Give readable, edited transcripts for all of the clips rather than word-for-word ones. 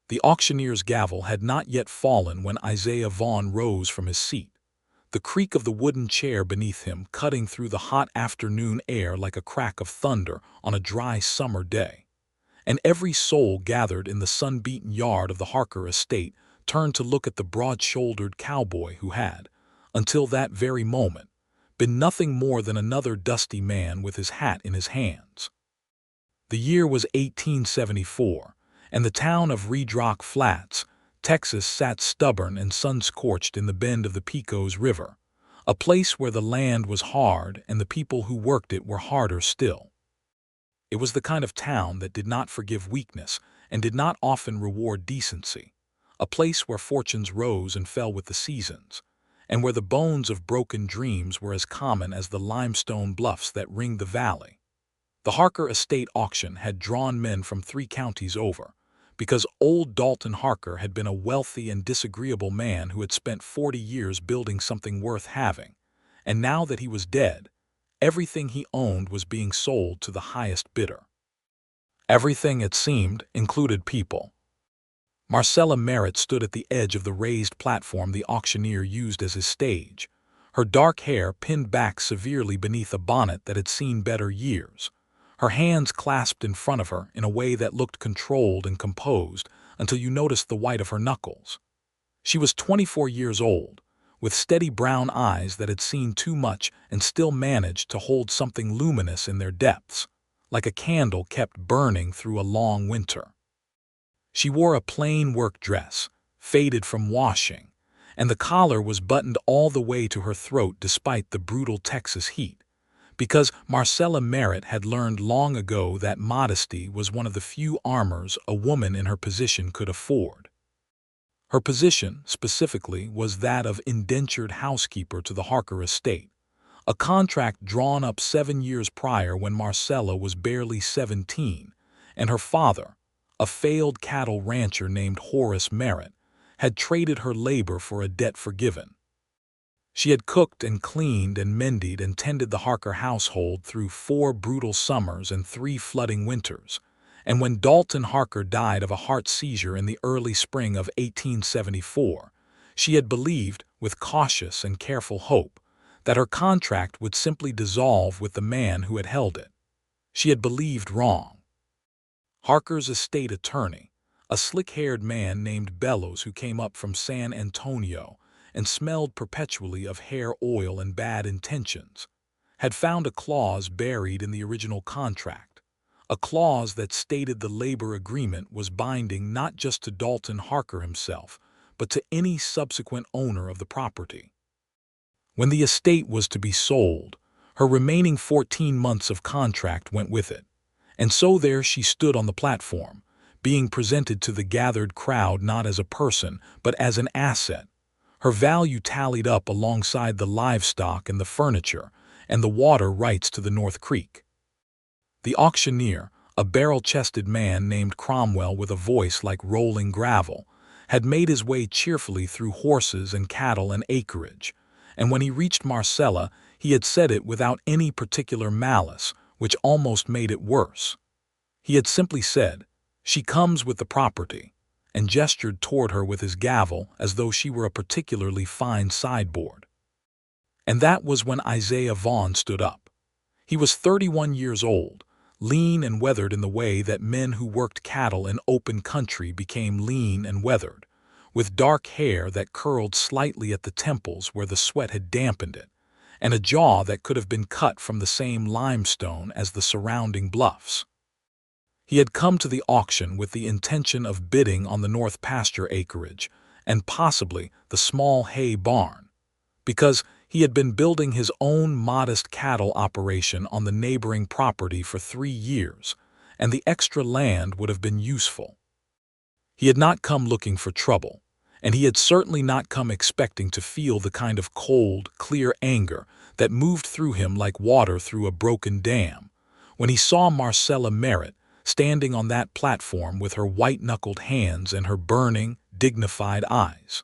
The auctioneer's gavel had not yet fallen when Isaiah Vaughn rose from his seat, the creak of the wooden chair beneath him cutting through the hot afternoon air like a crack of thunder on a dry summer day. And every soul gathered in the sun-beaten yard of the Harker estate turned to look at the broad-shouldered cowboy who had, until that very moment, been nothing more than another dusty man with his hat in his hands. The year was 1874, and the town of Red Rock Flats, Texas sat stubborn and sun-scorched in the bend of the Pecos River, a place where the land was hard and the people who worked it were harder still. It was the kind of town that did not forgive weakness and did not often reward decency, a place where fortunes rose and fell with the seasons, and where the bones of broken dreams were as common as the limestone bluffs that ringed the valley. The Harker estate auction had drawn men from 3 counties over, because old Dalton Harker had been a wealthy and disagreeable man who had spent 40 years building something worth having, and now that he was dead, everything he owned was being sold to the highest bidder. Everything, it seemed, included people. Marcella Merritt stood at the edge of the raised platform the auctioneer used as his stage, her dark hair pinned back severely beneath a bonnet that had seen better years, her hands clasped in front of her in a way that looked controlled and composed until you noticed the white of her knuckles. She was 24 years old, with steady brown eyes that had seen too much and still managed to hold something luminous in their depths, like a candle kept burning through a long winter. She wore a plain work dress, faded from washing, and the collar was buttoned all the way to her throat despite the brutal Texas heat, because Marcella Merritt had learned long ago that modesty was one of the few armors a woman in her position could afford. Her position, specifically, was that of indentured housekeeper to the Harker estate, a contract drawn up 7 years prior when Marcella was barely 17, and her father, a failed cattle rancher named Horace Merritt, had traded her labor for a debt forgiven. She had cooked and cleaned and mended and tended the Harker household through 4 brutal summers and 3 flooding winters, and when Dalton Harker died of a heart seizure in the early spring of 1874, she had believed, with cautious and careful hope, that her contract would simply dissolve with the man who had held it. She had believed wrong. Harker's estate attorney, a slick-haired man named Bellows who came up from San Antonio and smelled perpetually of hair oil and bad intentions, had found a clause buried in the original contract, a clause that stated the labor agreement was binding not just to Dalton Harker himself, but to any subsequent owner of the property. When the estate was to be sold, her remaining 14 months of contract went with it, and so there she stood on the platform, being presented to the gathered crowd not as a person, but as an asset, her value tallied up alongside the livestock and the furniture and the water rights to the North Creek. The auctioneer, a barrel-chested man named Cromwell with a voice like rolling gravel, had made his way cheerfully through horses and cattle and acreage, and when he reached Marcella, he had said it without any particular malice, which almost made it worse. He had simply said, "She comes with the property," and gestured toward her with his gavel as though she were a particularly fine sideboard. And that was when Isaiah Vaughn stood up. He was 31 years old, lean and weathered in the way that men who worked cattle in open country became lean and weathered, with dark hair that curled slightly at the temples where the sweat had dampened it, and a jaw that could have been cut from the same limestone as the surrounding bluffs. He had come to the auction with the intention of bidding on the North Pasture acreage and possibly the small hay barn, because he had been building his own modest cattle operation on the neighboring property for 3 years, and the extra land would have been useful. He had not come looking for trouble, and he had certainly not come expecting to feel the kind of cold, clear anger that moved through him like water through a broken dam when he saw Marcella Merritt standing on that platform with her white-knuckled hands and her burning, dignified eyes.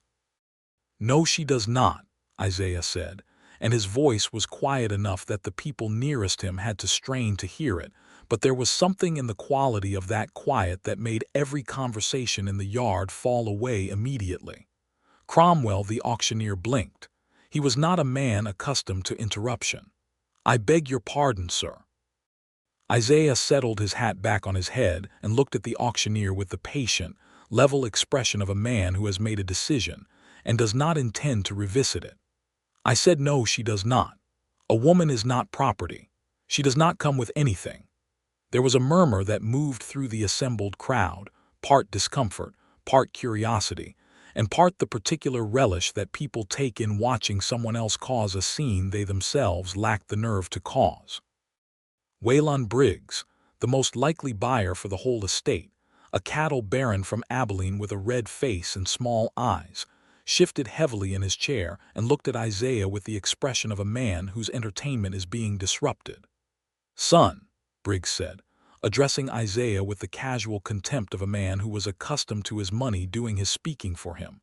"No, she does not," Isaiah said, and his voice was quiet enough that the people nearest him had to strain to hear it, but there was something in the quality of that quiet that made every conversation in the yard fall away immediately. Cromwell the auctioneer blinked. He was not a man accustomed to interruption. "I beg your pardon, sir." Isaiah settled his hat back on his head and looked at the auctioneer with the patient, level expression of a man who has made a decision and does not intend to revisit it. "I said no, she does not. A woman is not property. She does not come with anything." There was a murmur that moved through the assembled crowd, part discomfort, part curiosity, and part the particular relish that people take in watching someone else cause a scene they themselves lack the nerve to cause. Waylon Briggs, the most likely buyer for the whole estate, a cattle baron from Abilene with a red face and small eyes, shifted heavily in his chair and looked at Isaiah with the expression of a man whose entertainment is being disrupted. "Son," Briggs said, addressing Isaiah with the casual contempt of a man who was accustomed to his money doing his speaking for him,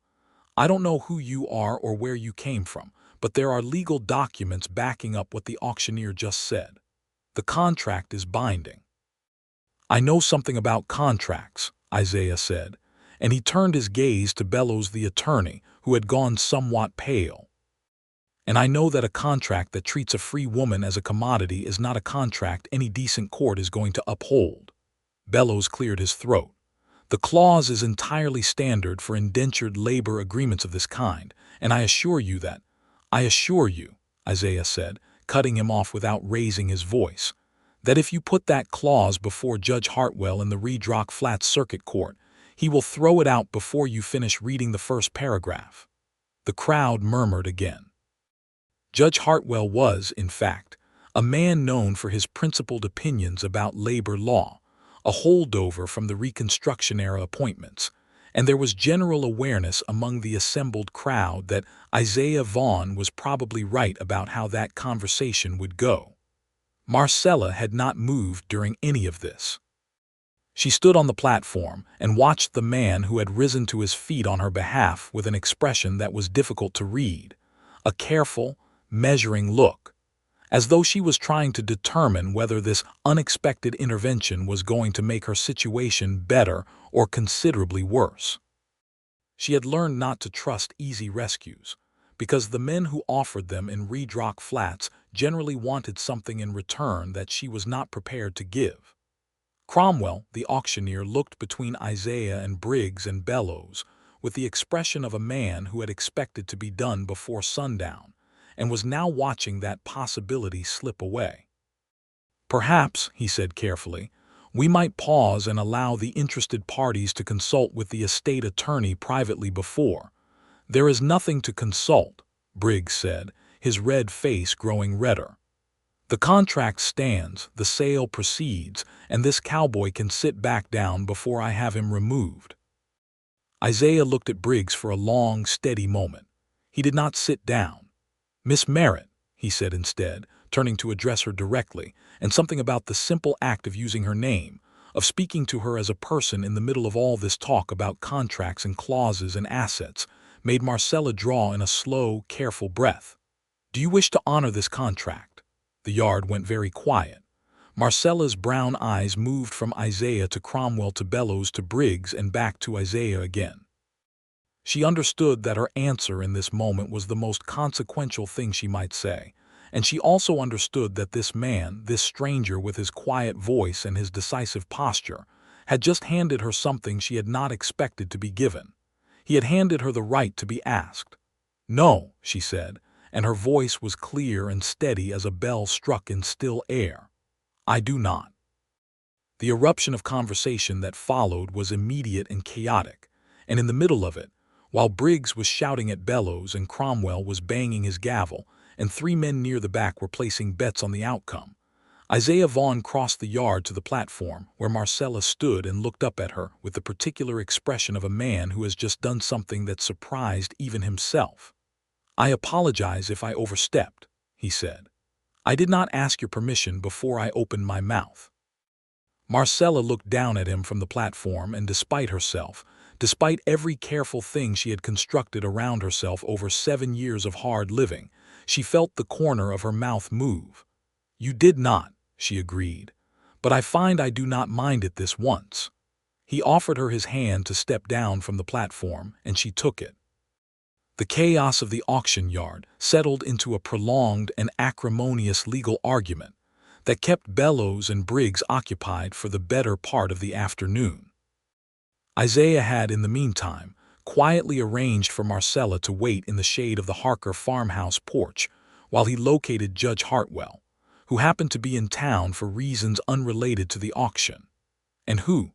"I don't know who you are or where you came from, but there are legal documents backing up what the auctioneer just said. The contract is binding." "I know something about contracts," Isaiah said, and he turned his gaze to Bellows the attorney, who had gone somewhat pale. "And I know that a contract that treats a free woman as a commodity is not a contract any decent court is going to uphold." Bellows cleared his throat. "The clause is entirely standard for indentured labor agreements of this kind, and I assure you," Isaiah said, cutting him off without raising his voice, "that if you put that clause before Judge Hartwell in the Reed Rock Flats Circuit Court, he will throw it out before you finish reading the first paragraph." The crowd murmured again. Judge Hartwell was, in fact, a man known for his principled opinions about labor law, a holdover from the Reconstruction-era appointments, and there was general awareness among the assembled crowd that Isaiah Vaughn was probably right about how that conversation would go. Marcella had not moved during any of this. She stood on the platform and watched the man who had risen to his feet on her behalf with an expression that was difficult to read, a careful, measuring look, as though she was trying to determine whether this unexpected intervention was going to make her situation better or considerably worse. She had learned not to trust easy rescues, because the men who offered them in Reed Rock Flats generally wanted something in return that she was not prepared to give. Cromwell, the auctioneer, looked between Isaiah and Briggs and Bellows with the expression of a man who had expected to be done before sundown, and was now watching that possibility slip away. "Perhaps," he said carefully, "we might pause and allow the interested parties to consult with the estate attorney privately before." "There is nothing to consult," Briggs said, his red face growing redder. "The contract stands, the sale proceeds, and this cowboy can sit back down before I have him removed." Isaiah looked at Briggs for a long, steady moment. He did not sit down. "Miss Merritt," he said instead, turning to address her directly, and something about the simple act of using her name, of speaking to her as a person in the middle of all this talk about contracts and clauses and assets, made Marcella draw in a slow, careful breath. "Do you wish to honor this contract?" The yard went very quiet. Marcella's brown eyes moved from Isaiah to Cromwell to Bellows to Briggs and back to Isaiah again. She understood that her answer in this moment was the most consequential thing she might say, and she also understood that this man, this stranger with his quiet voice and his decisive posture, had just handed her something she had not expected to be given. He had handed her the right to be asked. "No," she said, and her voice was clear and steady as a bell struck in still air. "I do not." The eruption of conversation that followed was immediate and chaotic, and in the middle of it, while Briggs was shouting at Bellows and Cromwell was banging his gavel, and three men near the back were placing bets on the outcome, Isaiah Vaughn crossed the yard to the platform where Marcella stood and looked up at her with the particular expression of a man who has just done something that surprised even himself. "I apologize if I overstepped," he said. "I did not ask your permission before I opened my mouth." Marcella looked down at him from the platform, and despite herself, despite every careful thing she had constructed around herself over 7 years of hard living, she felt the corner of her mouth move. "You did not," she agreed, but I find I do not mind it this once." He offered her his hand to step down from the platform, and she took it. The chaos of the auction yard settled into a prolonged and acrimonious legal argument that kept Bellows and Briggs occupied for the better part of the afternoon. Isaiah had, in the meantime, quietly arranged for Marcella to wait in the shade of the Harker farmhouse porch while he located Judge Hartwell, who happened to be in town for reasons unrelated to the auction, and who,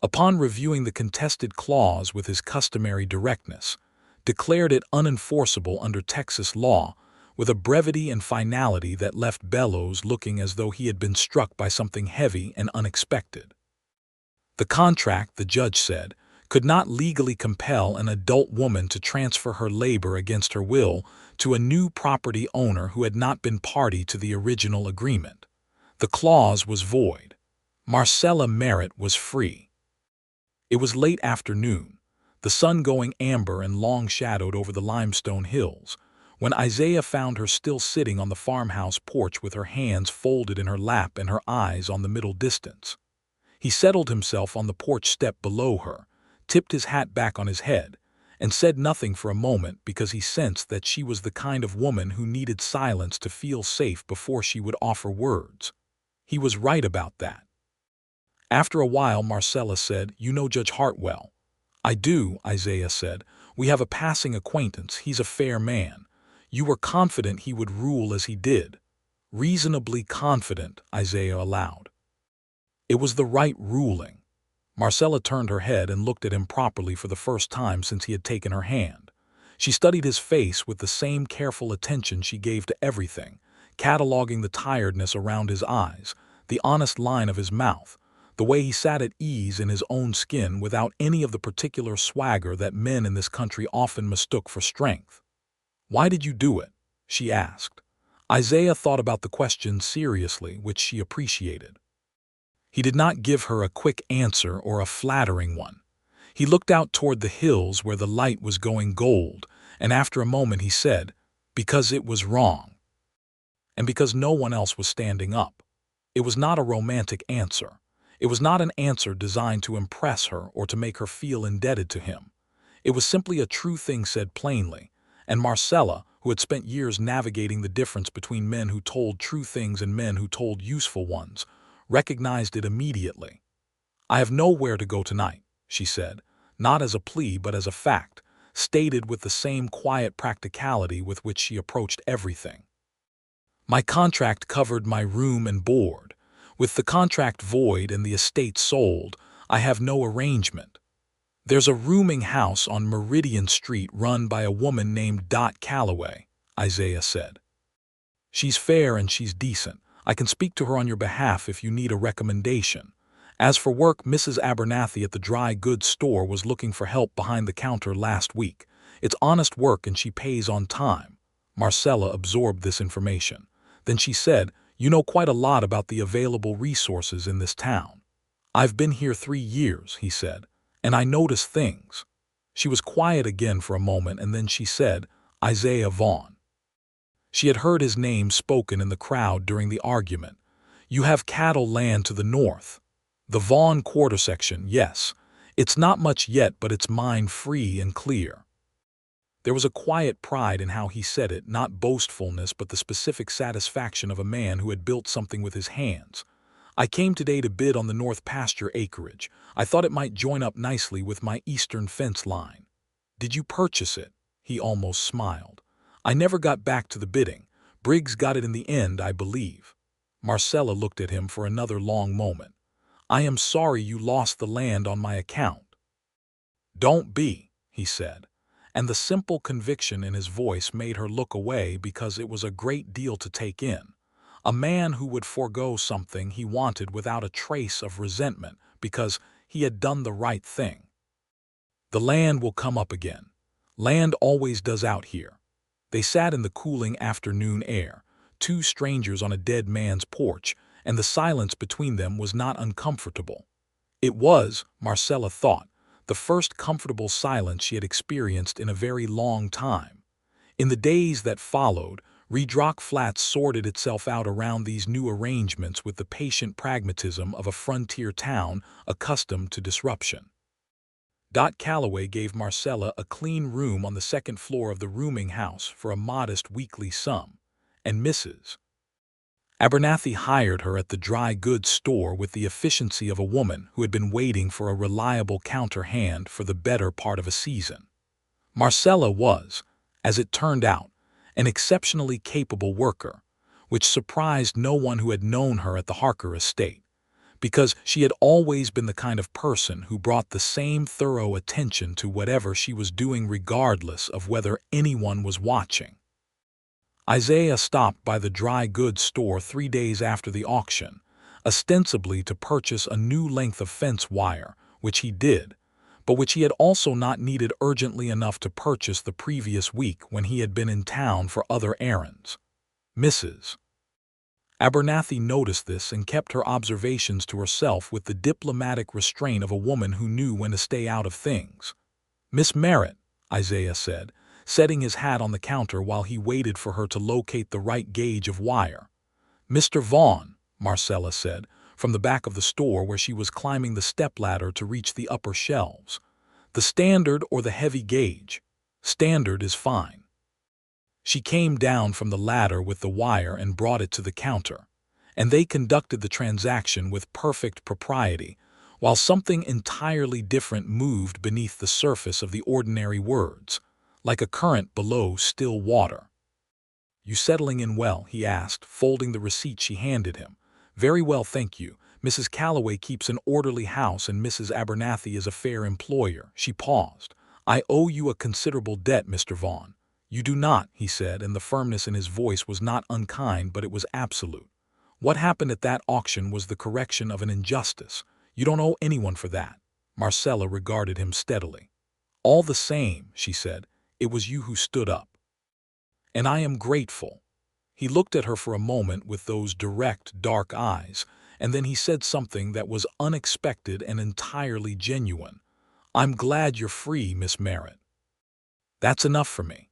upon reviewing the contested clause with his customary directness, declared it unenforceable under Texas law with a brevity and finality that left Bellows looking as though he had been struck by something heavy and unexpected. The contract, the judge said, could not legally compel an adult woman to transfer her labor against her will to a new property owner who had not been party to the original agreement. The clause was void. Marcella Merritt was free. It was late afternoon, the sun going amber and long-shadowed over the limestone hills, when Isaiah found her still sitting on the farmhouse porch with her hands folded in her lap and her eyes on the middle distance. He settled himself on the porch step below her, tipped his hat back on his head, and said nothing for a moment because he sensed that she was the kind of woman who needed silence to feel safe before she would offer words. He was right about that. After a while, Marcella said, "You know Judge Hartwell?" "I do," Isaiah said. "We have a passing acquaintance. He's a fair man. You were confident he would rule as he did." "Reasonably confident," Isaiah allowed. It was the right ruling. Marcella turned her head and looked at him properly for the first time since he had taken her hand. She studied his face with the same careful attention she gave to everything, cataloging the tiredness around his eyes, the honest line of his mouth, the way he sat at ease in his own skin without any of the particular swagger that men in this country often mistook for strength. "Why did you do it?" she asked. Isaiah thought about the question seriously, which she appreciated. He did not give her a quick answer or a flattering one. He looked out toward the hills where the light was going gold, and after a moment he said, "Because it was wrong." And because no one else was standing up. It was not a romantic answer. It was not an answer designed to impress her or to make her feel indebted to him. It was simply a true thing said plainly, and Marcella, who had spent years navigating the difference between men who told true things and men who told useful ones, recognized it immediately. "I have nowhere to go tonight," she said, not as a plea but as a fact, stated with the same quiet practicality with which she approached everything. "My contract covered my room and board. With the contract void and the estate sold, I have no arrangement. There's a rooming house on Meridian Street run by a woman named Dot Calloway," Isaiah said. "She's fair and she's decent. I can speak to her on your behalf if you need a recommendation. As for work, Mrs. Abernathy at the dry goods store was looking for help behind the counter last week. It's honest work and she pays on time." Marcella absorbed this information. Then she said, "You know quite a lot about the available resources in this town." "I've been here 3 years," he said, "and I notice things." She was quiet again for a moment and then she said, "Isaiah Vaughn." She had heard his name spoken in the crowd during the argument. "You have cattle land to the north." "The Vaughn quarter section, yes. It's not much yet, but it's mine free and clear." There was a quiet pride in how he said it, not boastfulness but the specific satisfaction of a man who had built something with his hands. "I came today to bid on the north pasture acreage. I thought it might join up nicely with my eastern fence line." "Did you purchase it?" He almost smiled. "I never got back to the bidding. Briggs got it in the end, I believe." Marcella looked at him for another long moment. "I am sorry you lost the land on my account." "Don't be," he said, and the simple conviction in his voice made her look away because it was a great deal to take in. A man who would forego something he wanted without a trace of resentment because he had done the right thing. "The land will come up again. Land always does out here." They sat in the cooling afternoon air, two strangers on a dead man's porch, and the silence between them was not uncomfortable. It was, Marcella thought, the first comfortable silence she had experienced in a very long time. In the days that followed, Redrock Flats sorted itself out around these new arrangements with the patient pragmatism of a frontier town accustomed to disruption. Calloway gave Marcella a clean room on the second floor of the rooming house for a modest weekly sum, and Mrs. Abernathy hired her at the dry goods store with the efficiency of a woman who had been waiting for a reliable counter hand for the better part of a season. Marcella was, as it turned out, an exceptionally capable worker, which surprised no one who had known her at the Harker estate, because she had always been the kind of person who brought the same thorough attention to whatever she was doing regardless of whether anyone was watching. Isaiah stopped by the dry goods store 3 days after the auction, ostensibly to purchase a new length of fence wire, which he did, but which he had also not needed urgently enough to purchase the previous week when he had been in town for other errands. Mrs. Abernathy noticed this and kept her observations to herself with the diplomatic restraint of a woman who knew when to stay out of things. "Miss Merritt," Isaiah said, setting his hat on the counter while he waited for her to locate the right gauge of wire. "Mr. Vaughn," Marcella said, from the back of the store where she was climbing the stepladder to reach the upper shelves. "The standard or the heavy gauge? Standard is fine." She came down from the ladder with the wire and brought it to the counter, and they conducted the transaction with perfect propriety, while something entirely different moved beneath the surface of the ordinary words, like a current below still water. "You settling in well?" he asked, folding the receipt she handed him. "Very well, thank you. Mrs. Calloway keeps an orderly house and Mrs. Abernathy is a fair employer." She paused. "I owe you a considerable debt, Mr. Vaughn." "You do not," he said, and the firmness in his voice was not unkind, but it was absolute. "What happened at that auction was the correction of an injustice. You don't owe anyone for that." Marcella regarded him steadily. "All the same," she said, "it was you who stood up. And I am grateful." He looked at her for a moment with those direct, dark eyes, and then he said something that was unexpected and entirely genuine. "I'm glad you're free, Miss Merritt. That's enough for me."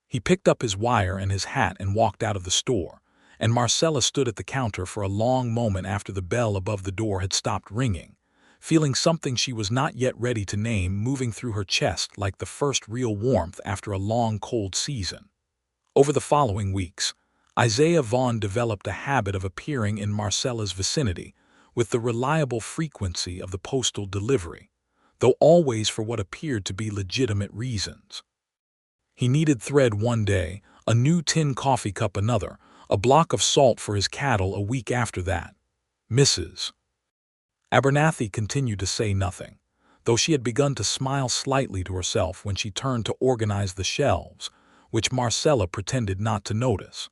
He picked up his wire and his hat and walked out of the store, and Marcella stood at the counter for a long moment after the bell above the door had stopped ringing, feeling something she was not yet ready to name moving through her chest like the first real warmth after a long cold season. Over the following weeks, Isaiah Vaughn developed a habit of appearing in Marcella's vicinity with the reliable frequency of the postal delivery, though always for what appeared to be legitimate reasons. He needed thread one day, a new tin coffee cup another, a block of salt for his cattle a week after that. Mrs. Abernathy continued to say nothing, though she had begun to smile slightly to herself when she turned to organize the shelves, which Marcella pretended not to notice.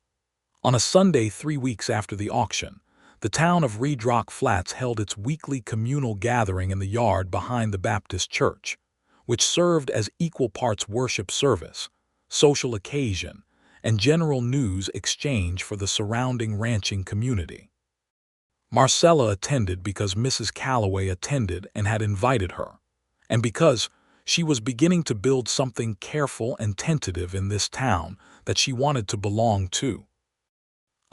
On a Sunday 3 weeks after the auction, the town of Redrock Flats held its weekly communal gathering in the yard behind the Baptist church, which served as equal parts worship service, social occasion, and general news exchange for the surrounding ranching community. Marcella attended because Mrs. Calloway attended and had invited her, and because she was beginning to build something careful and tentative in this town that she wanted to belong to.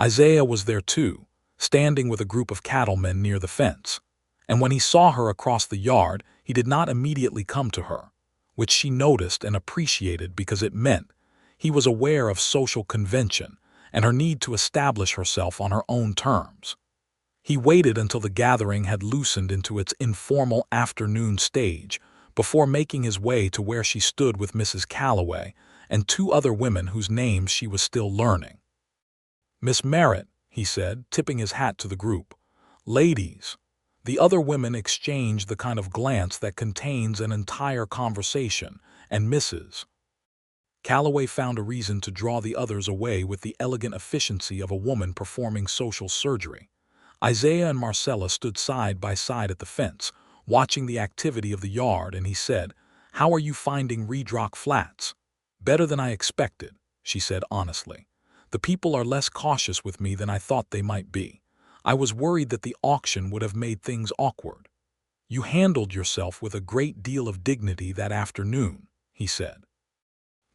Isaiah was there too, standing with a group of cattlemen near the fence, and when he saw her across the yard, he did not immediately come to her, which she noticed and appreciated because it meant he was aware of social convention and her need to establish herself on her own terms. He waited until the gathering had loosened into its informal afternoon stage before making his way to where she stood with Mrs. Calloway and 2 other women whose names she was still learning. "Miss Merritt," he said, tipping his hat to the group. "Ladies." The other women exchanged the kind of glance that contains an entire conversation, and Mrs. Calloway found a reason to draw the others away with the elegant efficiency of a woman performing social surgery. Isaiah and Marcella stood side by side at the fence, watching the activity of the yard, and he said, "How are you finding Redrock Flats?" "Better than I expected," she said honestly. "The people are less cautious with me than I thought they might be. I was worried that the auction would have made things awkward." "You handled yourself with a great deal of dignity that afternoon," he said.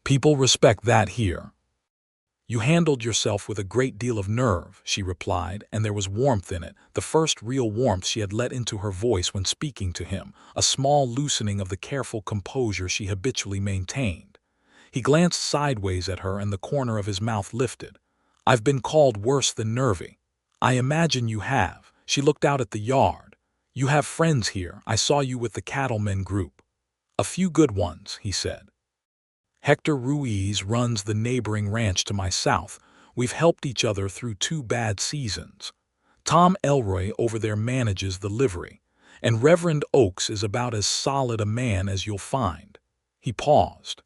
"People respect that here." "You handled yourself with a great deal of nerve," she replied, and there was warmth in it, the first real warmth she had let into her voice when speaking to him, a small loosening of the careful composure she habitually maintained. He glanced sideways at her and the corner of his mouth lifted. "I've been called worse than nervy." "I imagine you have." She looked out at the yard. "You have friends here. I saw you with the cattlemen group." "A few good ones," he said. "Hector Ruiz runs the neighboring ranch to my south. We've helped each other through 2 bad seasons. Tom Elroy over there manages the livery, and Reverend Oakes is about as solid a man as you'll find." He paused.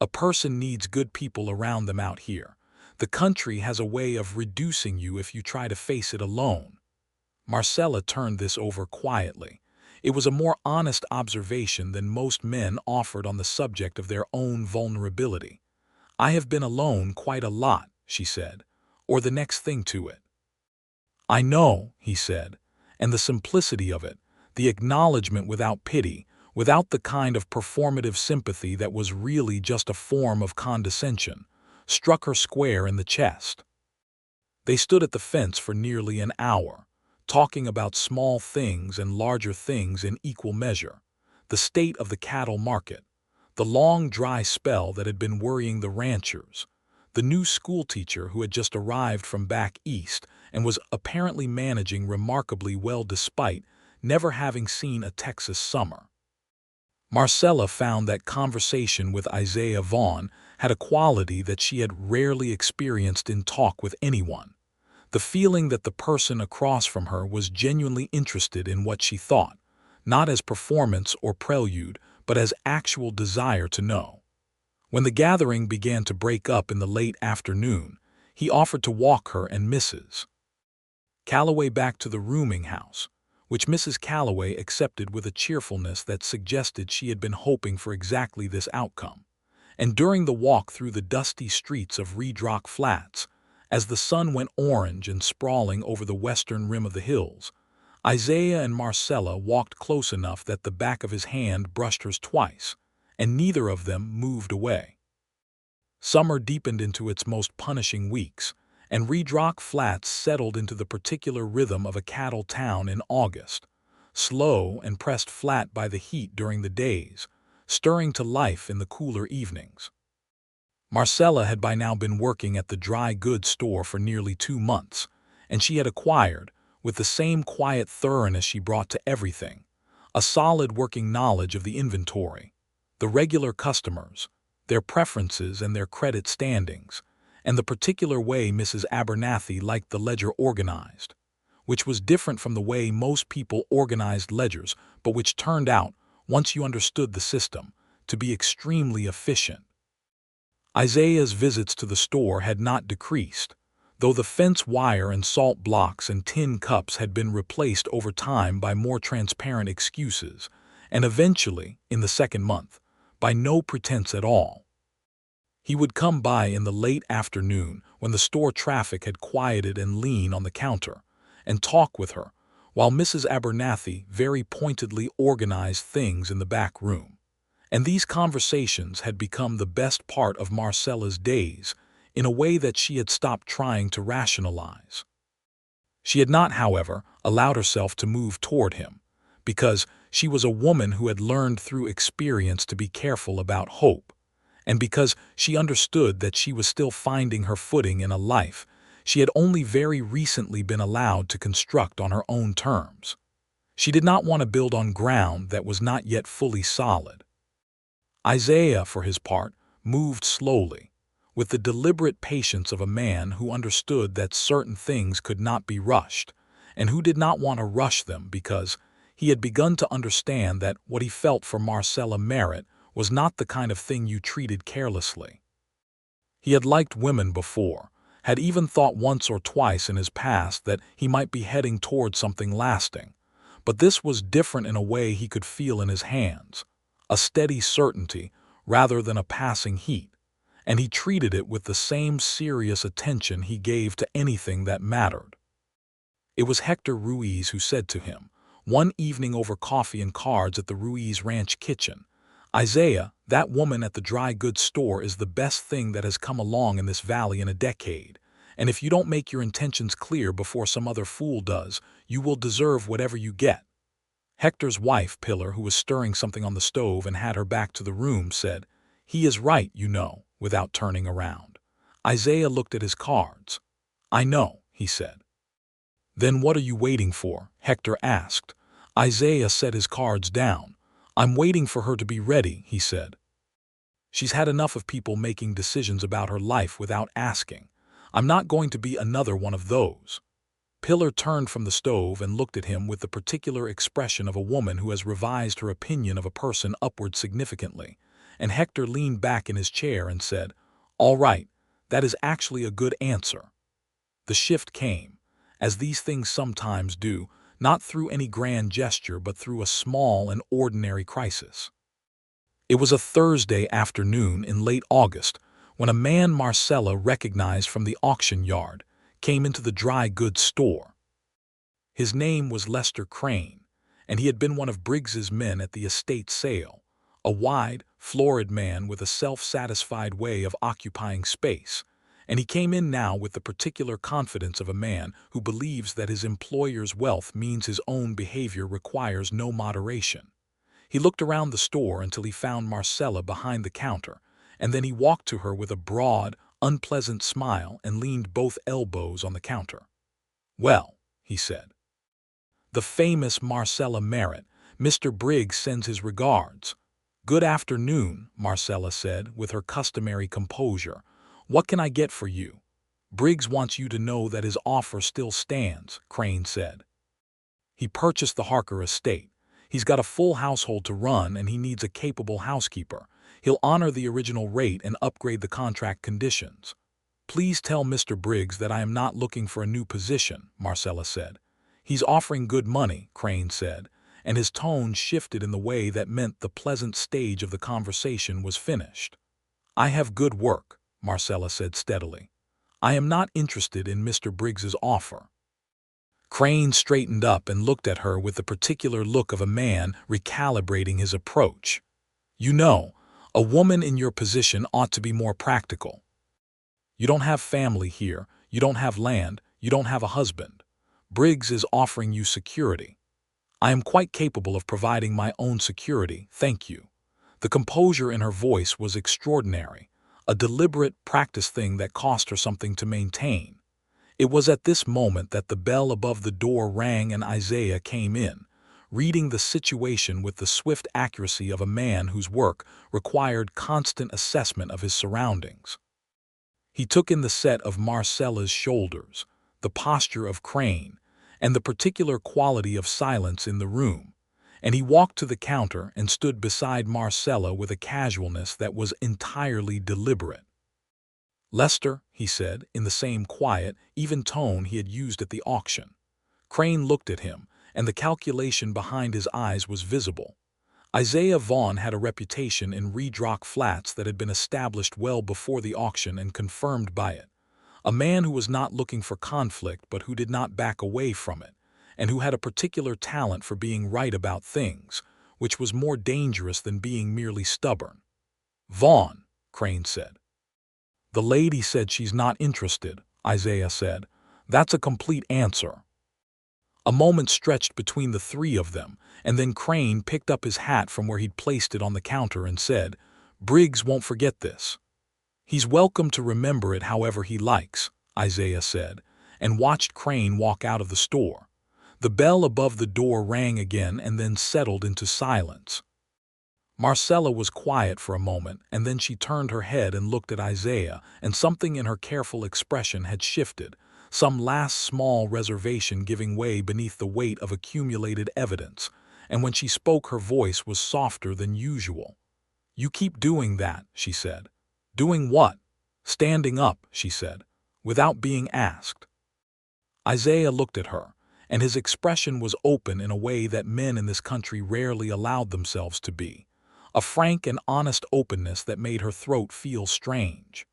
"A person needs good people around them out here. The country has a way of reducing you if you try to face it alone." Marcella turned this over quietly. It was a more honest observation than most men offered on the subject of their own vulnerability. "I have been alone quite a lot," she said, "or the next thing to it." "I know," he said, and the simplicity of it, the acknowledgement without pity, without the kind of performative sympathy that was really just a form of condescension, struck her square in the chest. They stood at the fence for nearly an hour, talking about small things and larger things in equal measure, the state of the cattle market, the long dry spell that had been worrying the ranchers, the new schoolteacher who had just arrived from back east and was apparently managing remarkably well despite never having seen a Texas summer. Marcella found that conversation with Isaiah Vaughn had a quality that she had rarely experienced in talk with anyone. The feeling that the person across from her was genuinely interested in what she thought, not as performance or prelude, but as actual desire to know. When the gathering began to break up in the late afternoon, he offered to walk her and Mrs. Calloway back to the rooming house, which Mrs. Calloway accepted with a cheerfulness that suggested she had been hoping for exactly this outcome. And during the walk through the dusty streets of Red Rock Flats, as the sun went orange and sprawling over the western rim of the hills, Isaiah and Marcella walked close enough that the back of his hand brushed hers twice, and neither of them moved away. Summer deepened into its most punishing weeks, and Red Rock Flats settled into the particular rhythm of a cattle town in August, slow and pressed flat by the heat during the days, stirring to life in the cooler evenings. Marcella had by now been working at the dry goods store for nearly 2 months, and she had acquired, with the same quiet thoroughness she brought to everything, a solid working knowledge of the inventory, the regular customers, their preferences and their credit standings, and the particular way Mrs. Abernathy liked the ledger organized, which was different from the way most people organized ledgers, but which turned out, once you understood the system, to be extremely efficient. Isaiah's visits to the store had not decreased, though the fence wire and salt blocks and tin cups had been replaced over time by more transparent excuses, and eventually, in the second month, by no pretense at all. He would come by in the late afternoon when the store traffic had quieted and lean on the counter, and talk with her, while Mrs. Abernathy very pointedly organized things in the back room. And these conversations had become the best part of Marcella's days in a way that she had stopped trying to rationalize. She had not, however, allowed herself to move toward him, because she was a woman who had learned through experience to be careful about hope, and because she understood that she was still finding her footing in a life she had only very recently been allowed to construct on her own terms. She did not want to build on ground that was not yet fully solid. Isaiah, for his part, moved slowly, with the deliberate patience of a man who understood that certain things could not be rushed, and who did not want to rush them because he had begun to understand that what he felt for Marcella Merritt was not the kind of thing you treated carelessly. He had liked women before, had even thought once or twice in his past that he might be heading toward something lasting, but this was different in a way he could feel in his hands, a steady certainty rather than a passing heat, and he treated it with the same serious attention he gave to anything that mattered. It was Hector Ruiz who said to him, one evening over coffee and cards at the Ruiz Ranch kitchen, "Isaiah, That woman at the dry goods store is the best thing that has come along in this valley in a decade. And if you don't make your intentions clear before some other fool does, you will deserve whatever you get." Hector's wife, Pillar, who was stirring something on the stove and had her back to the room, said, "He is right, you know," without turning around. Isaiah looked at his cards. "I know," he said. "Then what are you waiting for?" Hector asked. Isaiah set his cards down. "I'm waiting for her to be ready," he said. "She's had enough of people making decisions about her life without asking. I'm not going to be another one of those." Pillar turned from the stove and looked at him with the particular expression of a woman who has revised her opinion of a person upward significantly, and Hector leaned back in his chair and said, "All right, that is actually a good answer." The shift came, as these things sometimes do, not through any grand gesture but through a small and ordinary crisis. It was a Thursday afternoon in late August when a man Marcella recognized from the auction yard came into the dry goods store. His name was Lester Crane, and he had been one of Briggs's men at the estate sale, a wide, florid man with a self-satisfied way of occupying space, and he came in now with the particular confidence of a man who believes that his employer's wealth means his own behavior requires no moderation. He looked around the store until he found Marcella behind the counter, and then he walked to her with a broad, unpleasant smile and leaned both elbows on the counter. "Well," he said. "The famous Marcella Merritt, Mr. Briggs sends his regards." "Good afternoon," Marcella said with her customary composure. "What can I get for you?" "Briggs wants you to know that his offer still stands," Crane said. "He purchased the Harker estate. He's got a full household to run and he needs a capable housekeeper. He'll honor the original rate and upgrade the contract conditions." "Please tell Mr. Briggs that I am not looking for a new position," Marcella said. "He's offering good money," Crane said, and his tone shifted in the way that meant the pleasant stage of the conversation was finished. "I have good work," Marcella said steadily. "I am not interested in Mr. Briggs's offer." Crane straightened up and looked at her with the particular look of a man recalibrating his approach. "You know, a woman in your position ought to be more practical. You don't have family here, you don't have land, you don't have a husband. Briggs is offering you security." "I am quite capable of providing my own security, thank you." The composure in her voice was extraordinary, a deliberate, practiced thing that cost her something to maintain. It was at this moment that the bell above the door rang and Isaiah came in, reading the situation with the swift accuracy of a man whose work required constant assessment of his surroundings. He took in the set of Marcella's shoulders, the posture of Crane, and the particular quality of silence in the room, and he walked to the counter and stood beside Marcella with a casualness that was entirely deliberate. "Lester," he said, in the same quiet, even tone he had used at the auction. Crane looked at him, and the calculation behind his eyes was visible. Isaiah Vaughn had a reputation in Redrock Flats that had been established well before the auction and confirmed by it. A man who was not looking for conflict but who did not back away from it, and who had a particular talent for being right about things, which was more dangerous than being merely stubborn. "Vaughn," Crane said. "The lady said she's not interested," Isaiah said. "That's a complete answer." A moment stretched between the three of them, and then Crane picked up his hat from where he'd placed it on the counter and said, "Briggs won't forget this." "He's welcome to remember it however he likes," Isaiah said, and watched Crane walk out of the store. The bell above the door rang again and then settled into silence. Marcella was quiet for a moment, and then she turned her head and looked at Isaiah, and something in her careful expression had shifted, some last small reservation giving way beneath the weight of accumulated evidence, and when she spoke her voice was softer than usual. "You keep doing that," she said. "Doing what?" "Standing up," she said, without being asked. Isaiah looked at her, and his expression was open in a way that men in this country rarely allowed themselves to be, a frank and honest openness that made her throat feel strange.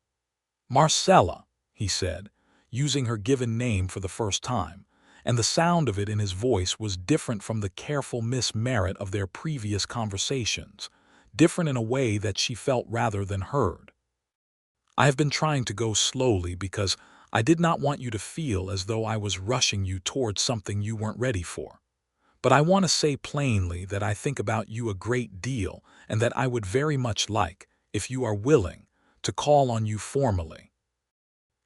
"Marcella," he said, using her given name for the first time, and the sound of it in his voice was different from the careful Miss Merritt of their previous conversations. different in a way that she felt rather than heard. I have been trying to go slowly because I did not want you to feel as though I was rushing you towards something you weren't ready for. But I want to say plainly that I think about you a great deal and that I would very much like, if you are willing, to call on you formally.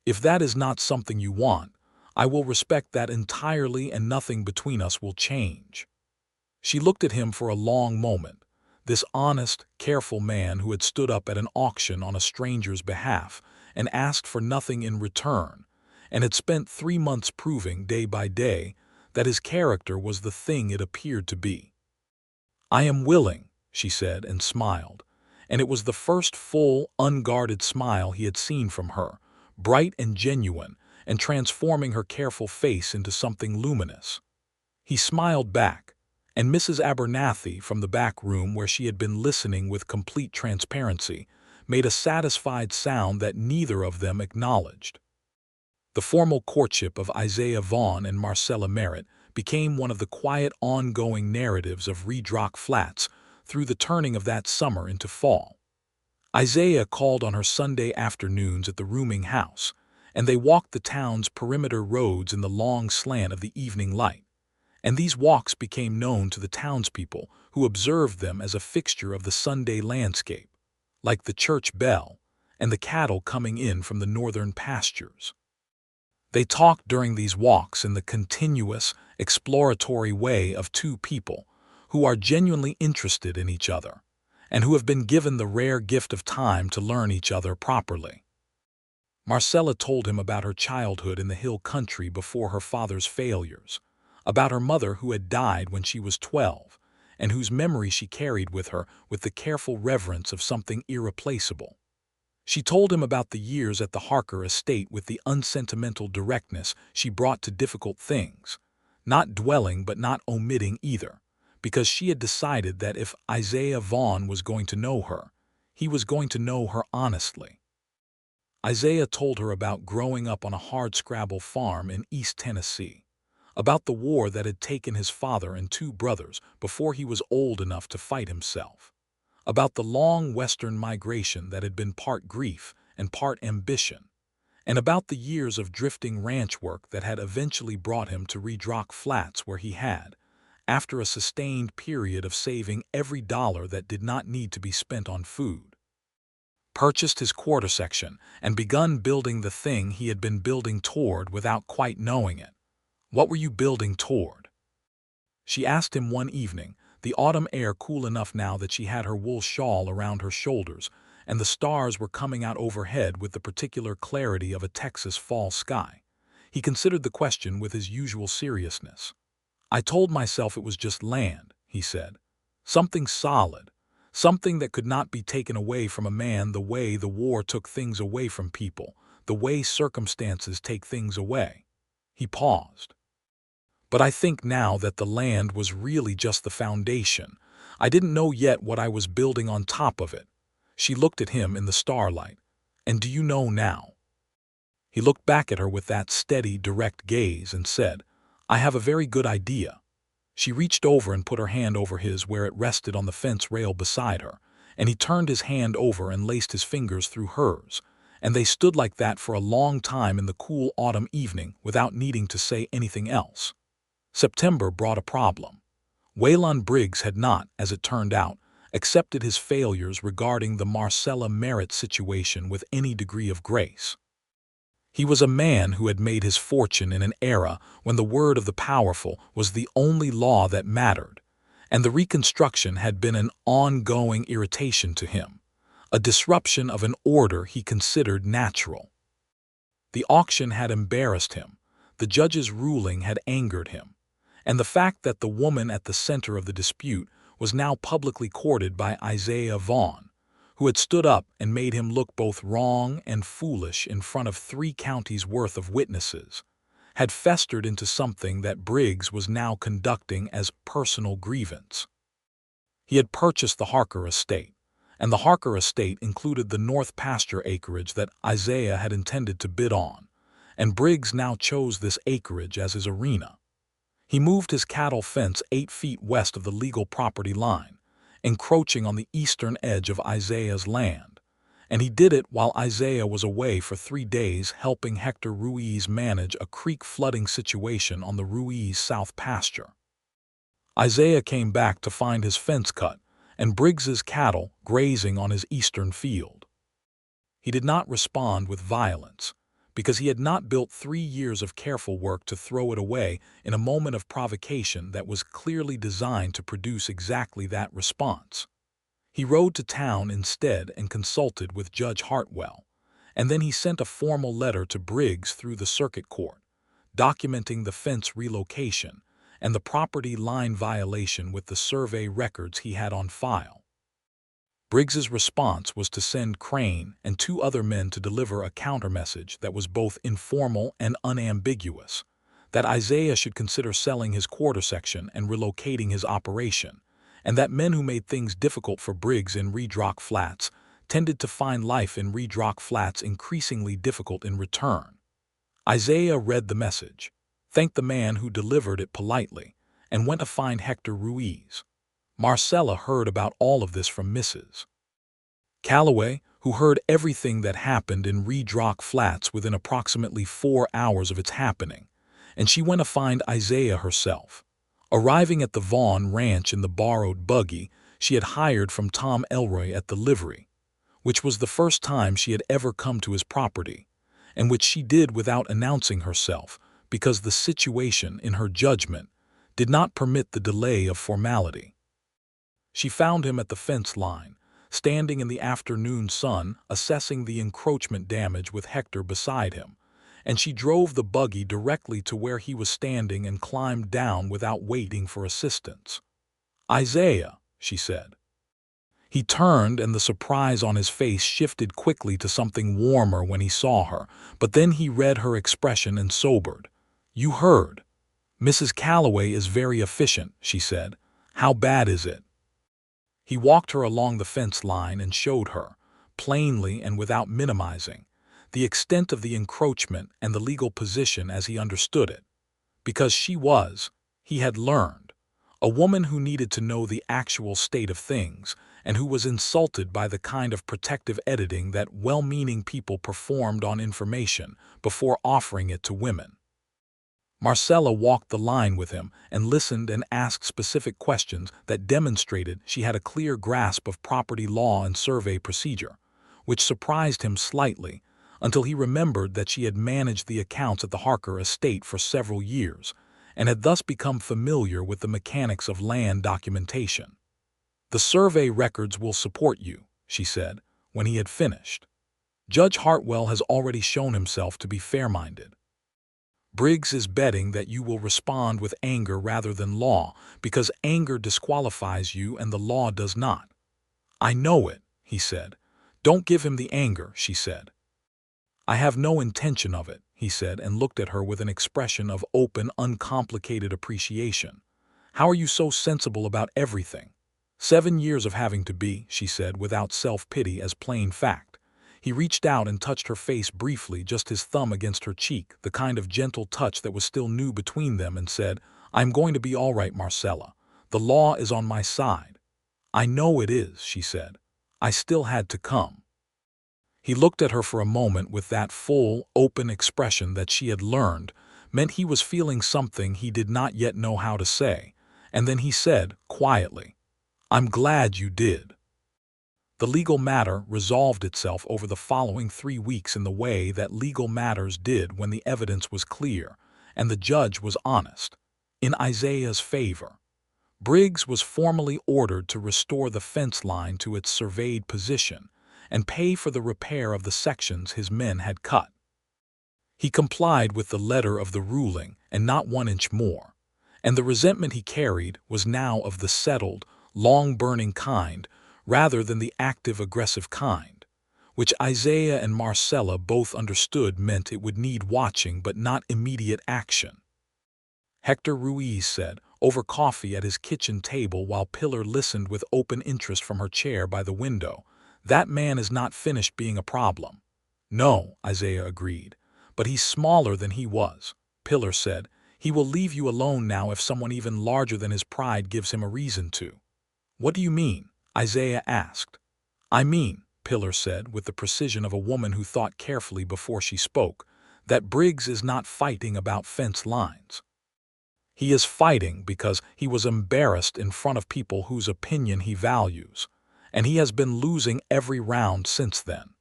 If that is not something you want, I will respect that entirely and nothing between us will change. She looked at him for a long moment, this honest, careful man who had stood up at an auction on a stranger's behalf and asked for nothing in return, and had spent 3 months proving day by day that his character was the thing it appeared to be. "I am willing," she said and smiled, and it was the first full, unguarded smile he had seen from her, bright and genuine, and transforming her careful face into something luminous. He smiled back, and Mrs. Abernathy, from the back room where she had been listening with complete transparency, made a satisfied sound that neither of them acknowledged. The formal courtship of Isaiah Vaughn and Marcella Merritt became one of the quiet ongoing narratives of Redrock Flats through the turning of that summer into fall. Isaiah called on her Sunday afternoons at the rooming house, and they walked the town's perimeter roads in the long slant of the evening light. And these walks became known to the townspeople, who observed them as a fixture of the Sunday landscape, like the church bell and the cattle coming in from the northern pastures. They talked during these walks in the continuous, exploratory way of two people who are genuinely interested in each other, and who have been given the rare gift of time to learn each other properly. Marcella told him about her childhood in the hill country before her father's failures, about her mother who had died when she was 12, and whose memory she carried with her with the careful reverence of something irreplaceable. She told him about the years at the Harker estate with the unsentimental directness she brought to difficult things, not dwelling but not omitting either, because she had decided that if Isaiah Vaughn was going to know her, he was going to know her honestly. Isaiah told her about growing up on a hardscrabble farm in East Tennessee, about the war that had taken his father and 2 brothers before he was old enough to fight himself, about the long western migration that had been part grief and part ambition, and about the years of drifting ranch work that had eventually brought him to Redrock Flats, where he had, after a sustained period of saving every dollar that did not need to be spent on food, purchased his quarter section and begun building the thing he had been building toward without quite knowing it. What were you building toward? She asked him one evening, the autumn air cool enough now that she had her wool shawl around her shoulders, and the stars were coming out overhead with the particular clarity of a Texas fall sky. He considered the question with his usual seriousness. "I told myself it was just land," he said. "Something solid, something that could not be taken away from a man the way the war took things away from people, the way circumstances take things away." He paused. "But I think now that the land was really just the foundation. I didn't know yet what I was building on top of it." She looked at him in the starlight. "And do you know now?" He looked back at her with that steady, direct gaze and said, "I have a very good idea." She reached over and put her hand over his where it rested on the fence rail beside her, and he turned his hand over and laced his fingers through hers, and they stood like that for a long time in the cool autumn evening without needing to say anything else. September brought a problem. Waylon Briggs had not, as it turned out, accepted his failures regarding the Marcella Merritt situation with any degree of grace. He was a man who had made his fortune in an era when the word of the powerful was the only law that mattered, and the reconstruction had been an ongoing irritation to him, a disruption of an order he considered natural. The auction had embarrassed him, the judge's ruling had angered him, and the fact that the woman at the center of the dispute was now publicly courted by Isaiah Vaughn, who had stood up and made him look both wrong and foolish in front of 3 counties' worth of witnesses, had festered into something that Briggs was now conducting as personal grievance. He had purchased the Harker estate, and the Harker estate included the north pasture acreage that Isaiah had intended to bid on, and Briggs now chose this acreage as his arena. He moved his cattle fence 8 feet west of the legal property line, encroaching on the eastern edge of Isaiah's land. And he did it while Isaiah was away for 3 days helping Hector Ruiz manage a creek flooding situation on the Ruiz South pasture. Isaiah came back to find his fence cut and Briggs's cattle grazing on his eastern field. He did not respond with violence, because he had not built 3 years of careful work to throw it away in a moment of provocation that was clearly designed to produce exactly that response. He rode to town instead and consulted with Judge Hartwell, and then he sent a formal letter to Briggs through the circuit court, documenting the fence relocation and the property line violation with the survey records he had on file. Briggs's response was to send Crane and 2 other men to deliver a countermessage that was both informal and unambiguous, that Isaiah should consider selling his quarter section and relocating his operation, and that men who made things difficult for Briggs in Reed Rock Flats tended to find life in Reed Rock Flats increasingly difficult in return. Isaiah read the message, thanked the man who delivered it politely, and went to find Hector Ruiz. Marcella heard about all of this from Mrs. Calloway, who heard everything that happened in Reed Rock Flats within approximately 4 hours of its happening, and she went to find Isaiah herself. Arriving at the Vaughn ranch in the borrowed buggy she had hired from Tom Elroy at the livery, which was the first time she had ever come to his property, and which she did without announcing herself because the situation, in her judgment, did not permit the delay of formality. She found him at the fence line, standing in the afternoon sun, assessing the encroachment damage with Hector beside him, and she drove the buggy directly to where he was standing and climbed down without waiting for assistance. "Isaiah," she said. He turned, and the surprise on his face shifted quickly to something warmer when he saw her, but then he read her expression and sobered. "You heard. Mrs. Calloway is very efficient," she said. "How bad is it?" He walked her along the fence line and showed her, plainly and without minimizing, the extent of the encroachment and the legal position as he understood it, because she was, he had learned, a woman who needed to know the actual state of things and who was insulted by the kind of protective editing that well-meaning people performed on information before offering it to women. Marcella walked the line with him and listened and asked specific questions that demonstrated she had a clear grasp of property law and survey procedure, which surprised him slightly until he remembered that she had managed the accounts at the Harker estate for several years and had thus become familiar with the mechanics of land documentation. "The survey records will support you," she said, when he had finished. "Judge Hartwell has already shown himself to be fair-minded. Briggs is betting that you will respond with anger rather than law, because anger disqualifies you and the law does not." "I know it," he said. "Don't give him the anger," she said. "I have no intention of it," he said, and looked at her with an expression of open, uncomplicated appreciation. "How are you so sensible about everything?" "7 years of having to be," she said, without self-pity, as plain fact. He reached out and touched her face briefly, just his thumb against her cheek, the kind of gentle touch that was still new between them, and said, "I am going to be all right, Marcella. The law is on my side." "I know it is," she said. "I still had to come." He looked at her for a moment with that full, open expression that she had learned meant he was feeling something he did not yet know how to say, and then he said, quietly, "I'm glad you did." The legal matter resolved itself over the following 3 weeks in the way that legal matters did when the evidence was clear and the judge was honest, in Isaiah's favor. Briggs was formally ordered to restore the fence line to its surveyed position and pay for the repair of the sections his men had cut. He complied with the letter of the ruling and not 1 inch more, and the resentment he carried was now of the settled, long-burning kind rather than the active, aggressive kind, which Isaiah and Marcella both understood meant it would need watching but not immediate action. Hector Ruiz said, over coffee at his kitchen table while Pillar listened with open interest from her chair by the window, "That man is not finished being a problem." "No," Isaiah agreed, "but he's smaller than he was." Pillar said, "He will leave you alone now if someone even larger than his pride gives him a reason to." "What do you mean?" Isaiah asked. "I mean," Pillar said with the precision of a woman who thought carefully before she spoke, "that Briggs is not fighting about fence lines. He is fighting because he was embarrassed in front of people whose opinion he values, and he has been losing every round since then.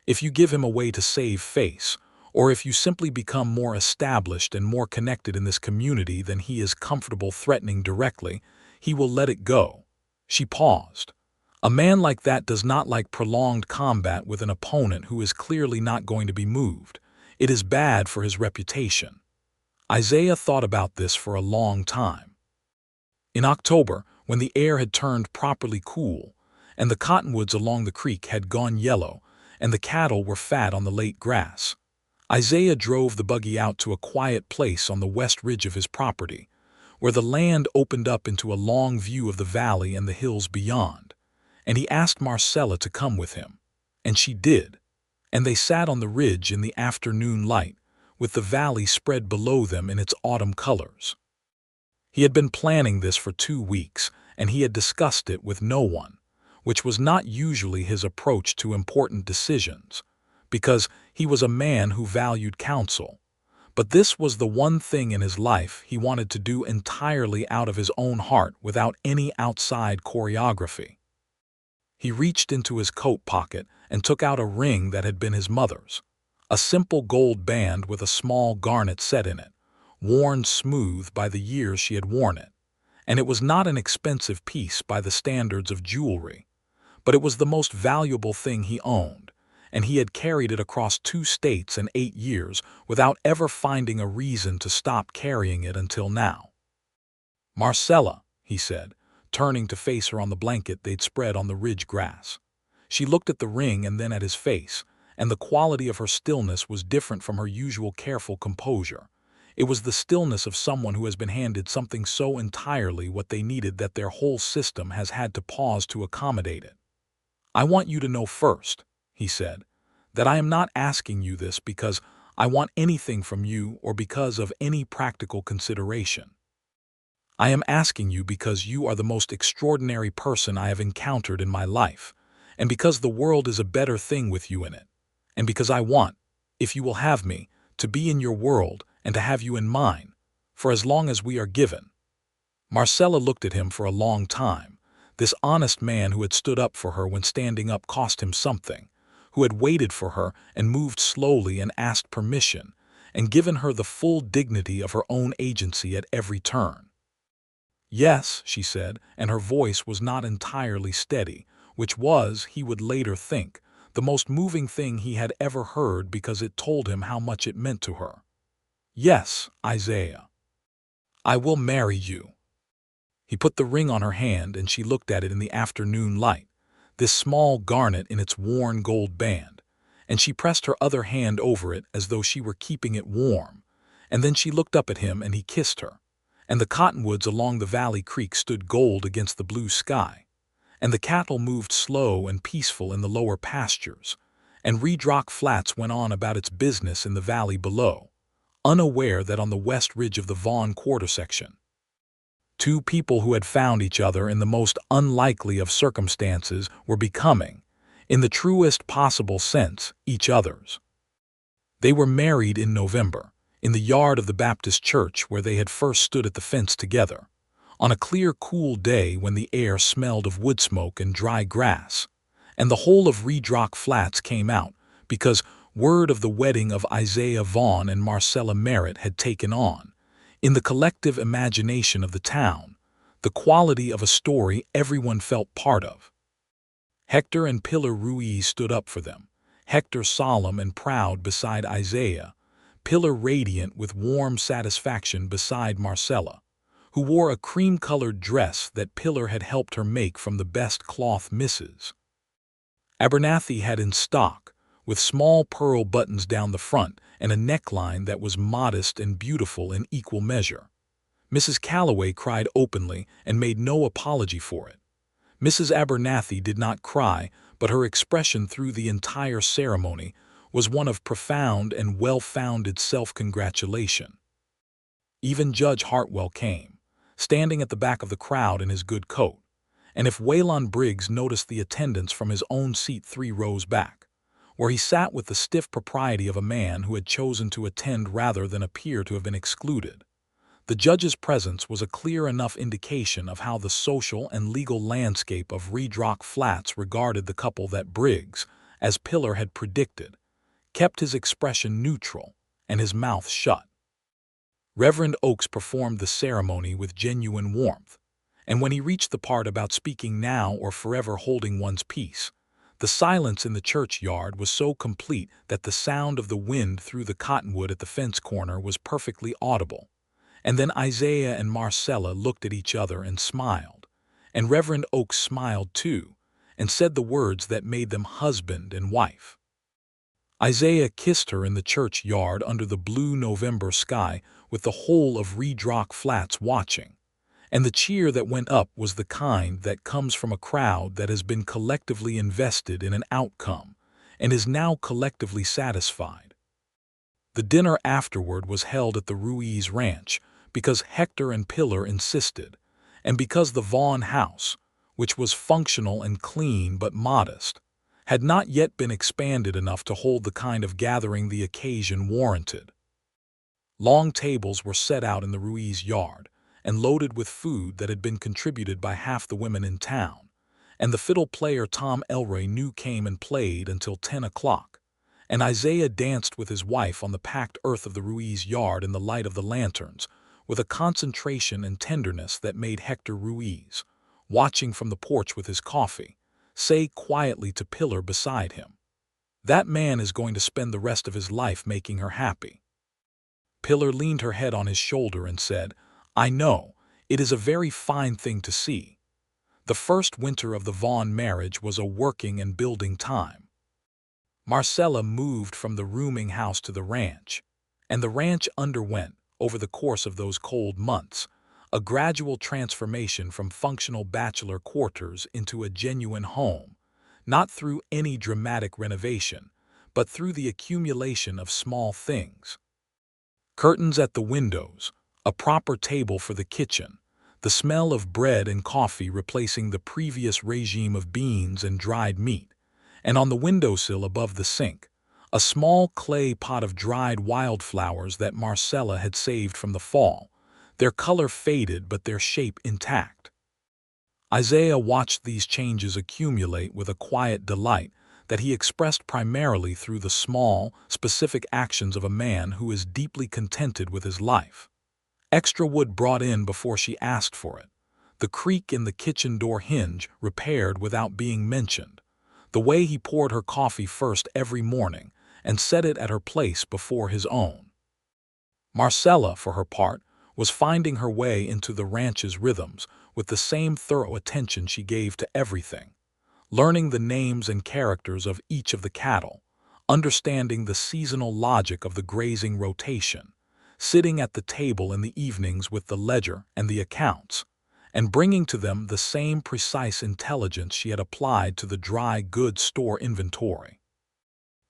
If you give him a way to save face, or if you simply become more established and more connected in this community than he is comfortable threatening directly, he will let it go." She paused. "A man like that does not like prolonged combat with an opponent who is clearly not going to be moved. It is bad for his reputation." Isaiah thought about this for a long time. In October, when the air had turned properly cool, and the cottonwoods along the creek had gone yellow, and the cattle were fat on the late grass, Isaiah drove the buggy out to a quiet place on the west ridge of his property, where the land opened up into a long view of the valley and the hills beyond, and he asked Marcella to come with him. And she did, and they sat on the ridge in the afternoon light, with the valley spread below them in its autumn colors. He had been planning this for 2 weeks, and he had discussed it with no one, which was not usually his approach to important decisions, because he was a man who valued counsel. But this was the one thing in his life he wanted to do entirely out of his own heart without any outside choreography. He reached into his coat pocket and took out a ring that had been his mother's, a simple gold band with a small garnet set in it, worn smooth by the years she had worn it. And it was not an expensive piece by the standards of jewelry, but it was the most valuable thing he owned, and he had carried it across 2 states in 8 years without ever finding a reason to stop carrying it until now. "Marcella," he said, turning to face her on the blanket they'd spread on the ridge grass. She looked at the ring and then at his face, and the quality of her stillness was different from her usual careful composure. It was the stillness of someone who has been handed something so entirely what they needed that their whole system has had to pause to accommodate it. "I want you to know first," he said, "that I am not asking you this because I want anything from you or because of any practical consideration. I am asking you because you are the most extraordinary person I have encountered in my life, and because the world is a better thing with you in it, and because I want, if you will have me, to be in your world and to have you in mine, for as long as we are given." Marcella looked at him for a long time, this honest man who had stood up for her when standing up cost him something, who had waited for her and moved slowly and asked permission, and given her the full dignity of her own agency at every turn. "Yes," she said, and her voice was not entirely steady, which was, he would later think, the most moving thing he had ever heard because it told him how much it meant to her. "Yes, Isaiah. I will marry you." He put the ring on her hand and she looked at it in the afternoon light, this small garnet in its worn gold band, and she pressed her other hand over it as though she were keeping it warm, and then she looked up at him and he kissed her, and the cottonwoods along the valley creek stood gold against the blue sky, and the cattle moved slow and peaceful in the lower pastures, and Reed Rock Flats went on about its business in the valley below, unaware that on the west ridge of the Vaughn quarter section, 2 people who had found each other in the most unlikely of circumstances were becoming, in the truest possible sense, each other's. They were married in November, in the yard of the Baptist church where they had first stood at the fence together, on a clear, cool day when the air smelled of wood smoke and dry grass, and the whole of Reed Rock Flats came out because word of the wedding of Isaiah Vaughn and Marcella Merritt had taken on, in the collective imagination of the town, the quality of a story everyone felt part of. Hector and Pillar Ruiz stood up for them, Hector solemn and proud beside Isaiah, Pillar radiant with warm satisfaction beside Marcella, who wore a cream-colored dress that Pillar had helped her make from the best cloth Mrs. Abernathy had in stock, with small pearl buttons down the front and a neckline that was modest and beautiful in equal measure. Mrs. Calloway cried openly and made no apology for it. Mrs. Abernathy did not cry, but her expression through the entire ceremony was one of profound and well-founded self-congratulation. Even Judge Hartwell came, standing at the back of the crowd in his good coat, and if Waylon Briggs noticed the attendance from his own seat 3 rows back, where he sat with the stiff propriety of a man who had chosen to attend rather than appear to have been excluded. The judge's presence was a clear enough indication of how the social and legal landscape of Redrock Flats regarded the couple that Briggs, as Pillar had predicted, kept his expression neutral and his mouth shut. Reverend Oakes performed the ceremony with genuine warmth, and when he reached the part about speaking now or forever holding one's peace, the silence in the churchyard was so complete that the sound of the wind through the cottonwood at the fence corner was perfectly audible. And then Isaiah and Marcella looked at each other and smiled, and Reverend Oakes smiled too, and said the words that made them husband and wife. Isaiah kissed her in the churchyard under the blue November sky with the whole of Redrock Flats watching, and the cheer that went up was the kind that comes from a crowd that has been collectively invested in an outcome and is now collectively satisfied. The dinner afterward was held at the Ruiz Ranch because Hector and Pillar insisted, and because the Vaughn house, which was functional and clean but modest, had not yet been expanded enough to hold the kind of gathering the occasion warranted. Long tables were set out in the Ruiz yard and loaded with food that had been contributed by half the women in town, and the fiddle player Tom Elroy knew came and played until 10 o'clock, and Isaiah danced with his wife on the packed earth of the Ruiz yard in the light of the lanterns, with a concentration and tenderness that made Hector Ruiz, watching from the porch with his coffee, say quietly to Pillar beside him, "That man is going to spend the rest of his life making her happy." Pillar leaned her head on his shoulder and said, "I know, it is a very fine thing to see. The first winter of the Vaughn marriage was a working and building time." Marcella moved from the rooming house to the ranch, and the ranch underwent, over the course of those cold months, a gradual transformation from functional bachelor quarters into a genuine home, not through any dramatic renovation, but through the accumulation of small things. Curtains at the windows, a proper table for the kitchen, the smell of bread and coffee replacing the previous regime of beans and dried meat, and on the windowsill above the sink, a small clay pot of dried wildflowers that Marcella had saved from the fall, their color faded but their shape intact. Isaiah watched these changes accumulate with a quiet delight that he expressed primarily through the small, specific actions of a man who is deeply contented with his life. Extra wood brought in before she asked for it, the creak in the kitchen door hinge repaired without being mentioned, the way he poured her coffee first every morning and set it at her place before his own. Marcella, for her part, was finding her way into the ranch's rhythms with the same thorough attention she gave to everything, learning the names and characters of each of the cattle, understanding the seasonal logic of the grazing rotation, sitting at the table in the evenings with the ledger and the accounts, and bringing to them the same precise intelligence she had applied to the dry goods store inventory.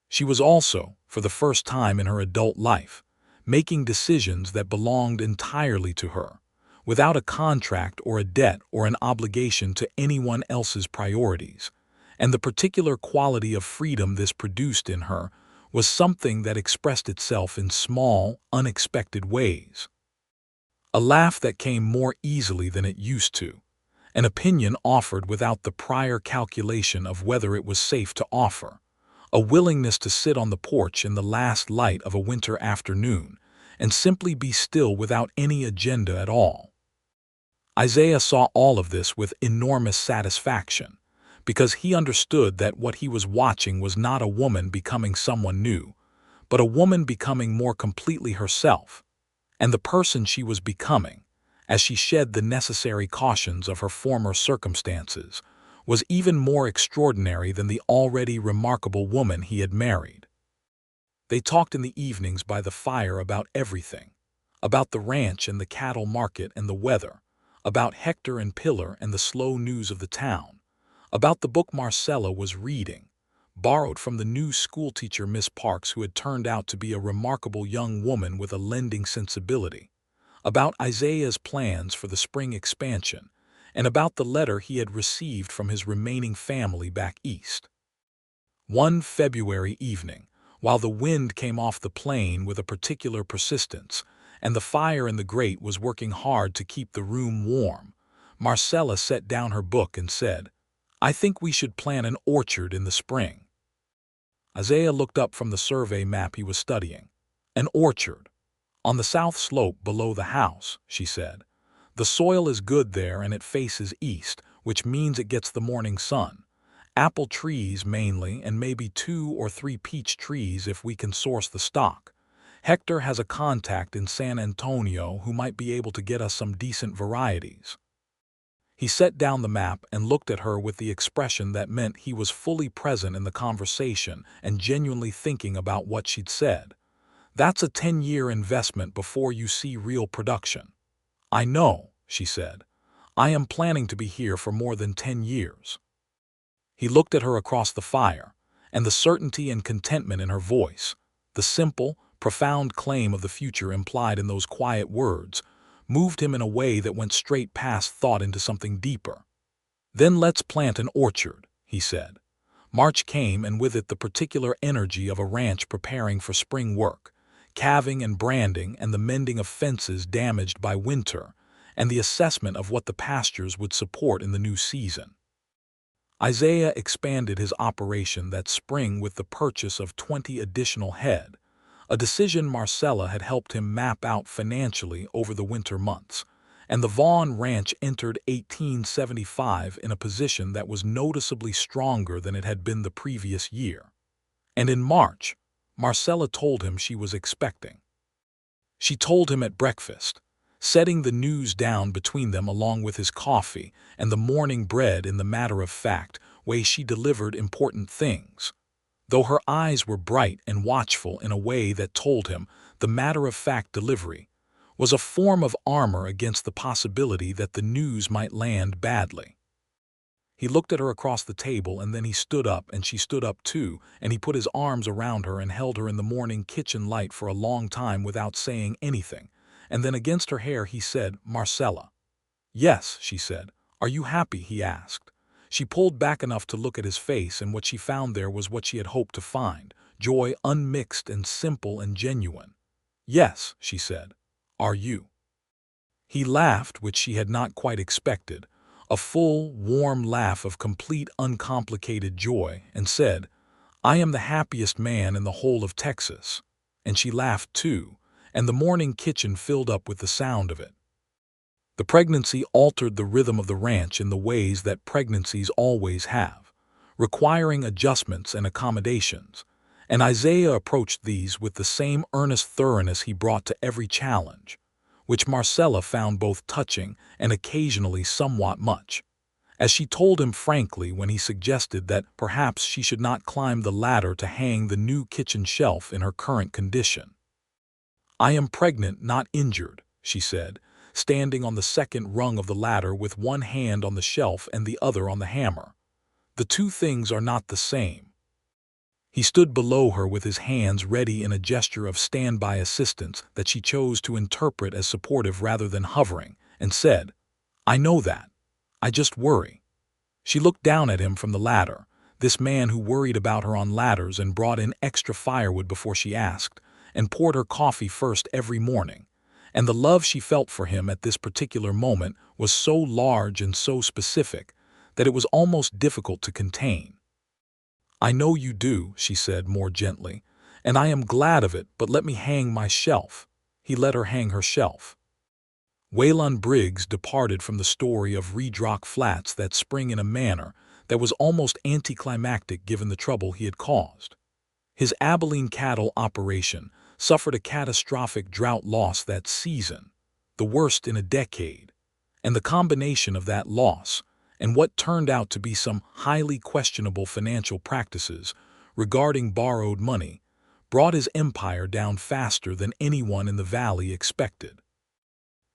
She was also, for the first time in her adult life, making decisions that belonged entirely to her, without a contract or a debt or an obligation to anyone else's priorities, and the particular quality of freedom this produced in her was something that expressed itself in small, unexpected ways. A laugh that came more easily than it used to, an opinion offered without the prior calculation of whether it was safe to offer, a willingness to sit on the porch in the last light of a winter afternoon and simply be still without any agenda at all. Isaiah saw all of this with enormous satisfaction, because he understood that what he was watching was not a woman becoming someone new, but a woman becoming more completely herself, and the person she was becoming, as she shed the necessary cautions of her former circumstances, was even more extraordinary than the already remarkable woman he had married. They talked in the evenings by the fire about everything, about the ranch and the cattle market and the weather, about Hector and Pillar and the slow news of the town, about the book Marcella was reading, borrowed from the new schoolteacher Miss Parks, who had turned out to be a remarkable young woman with a lending sensibility, about Isaiah's plans for the spring expansion, and about the letter he had received from his remaining family back east. One February evening, while the wind came off the plain with a particular persistence, and the fire in the grate was working hard to keep the room warm, Marcella set down her book and said, "I think we should plant an orchard in the spring." Isaiah looked up from the survey map he was studying. "An orchard? On the south slope below the house," she said. "The soil is good there and it faces east, which means it gets the morning sun. Apple trees mainly, and maybe 2 or 3 peach trees if we can source the stock. Hector has a contact in San Antonio who might be able to get us some decent varieties." He set down the map and looked at her with the expression that meant he was fully present in the conversation and genuinely thinking about what she'd said. "That's a 10-year investment before you see real production." "I know," she said. "I am planning to be here for more than 10 years. He looked at her across the fire, and the certainty and contentment in her voice, the simple, profound claim of the future implied in those quiet words, moved him in a way that went straight past thought into something deeper. "Then let's plant an orchard," he said. March came, and with it the particular energy of a ranch preparing for spring work, calving and branding and the mending of fences damaged by winter, and the assessment of what the pastures would support in the new season. Isaiah expanded his operation that spring with the purchase of 20 additional head, a decision Marcella had helped him map out financially over the winter months, and the Vaughn ranch entered 1875 in a position that was noticeably stronger than it had been the previous year. And in March, Marcella told him she was expecting. She told him at breakfast, setting the news down between them along with his coffee and the morning bread in the matter-of-fact way she delivered important things. Though her eyes were bright and watchful in a way that told him the matter-of-fact delivery was a form of armor against the possibility that the news might land badly. He looked at her across the table, and then he stood up and she stood up too, and he put his arms around her and held her in the morning kitchen light for a long time without saying anything, and then against her hair he said, "Marcella." "Yes," she said. "Are you happy?" he asked. She pulled back enough to look at his face, and what she found there was what she had hoped to find, joy unmixed and simple and genuine. "Yes," she said. "Are you?" He laughed, which she had not quite expected, a full, warm laugh of complete, uncomplicated joy, and said, "I am the happiest man in the whole of Texas." And she laughed too, and the morning kitchen filled up with the sound of it. The pregnancy altered the rhythm of the ranch in the ways that pregnancies always have, requiring adjustments and accommodations, and Isaiah approached these with the same earnest thoroughness he brought to every challenge, which Marcella found both touching and occasionally somewhat much, as she told him frankly when he suggested that perhaps she should not climb the ladder to hang the new kitchen shelf in her current condition. "I am pregnant, not injured," she said, standing on the second rung of the ladder with one hand on the shelf and the other on the hammer. "The two things are not the same." He stood below her with his hands ready in a gesture of standby assistance that she chose to interpret as supportive rather than hovering, and said, "I know that. I just worry." She looked down at him from the ladder, this man who worried about her on ladders and brought in extra firewood before she asked, and poured her coffee first every morning, and the love she felt for him at this particular moment was so large and so specific that it was almost difficult to contain. "I know you do," she said more gently, "and I am glad of it, but let me hang my shelf." He let her hang her shelf. Waylon Briggs departed from the story of Redrock Flats that spring in a manner that was almost anticlimactic given the trouble he had caused. His Abilene cattle operation suffered a catastrophic drought loss that season, the worst in a decade, and the combination of that loss and what turned out to be some highly questionable financial practices regarding borrowed money brought his empire down faster than anyone in the valley expected.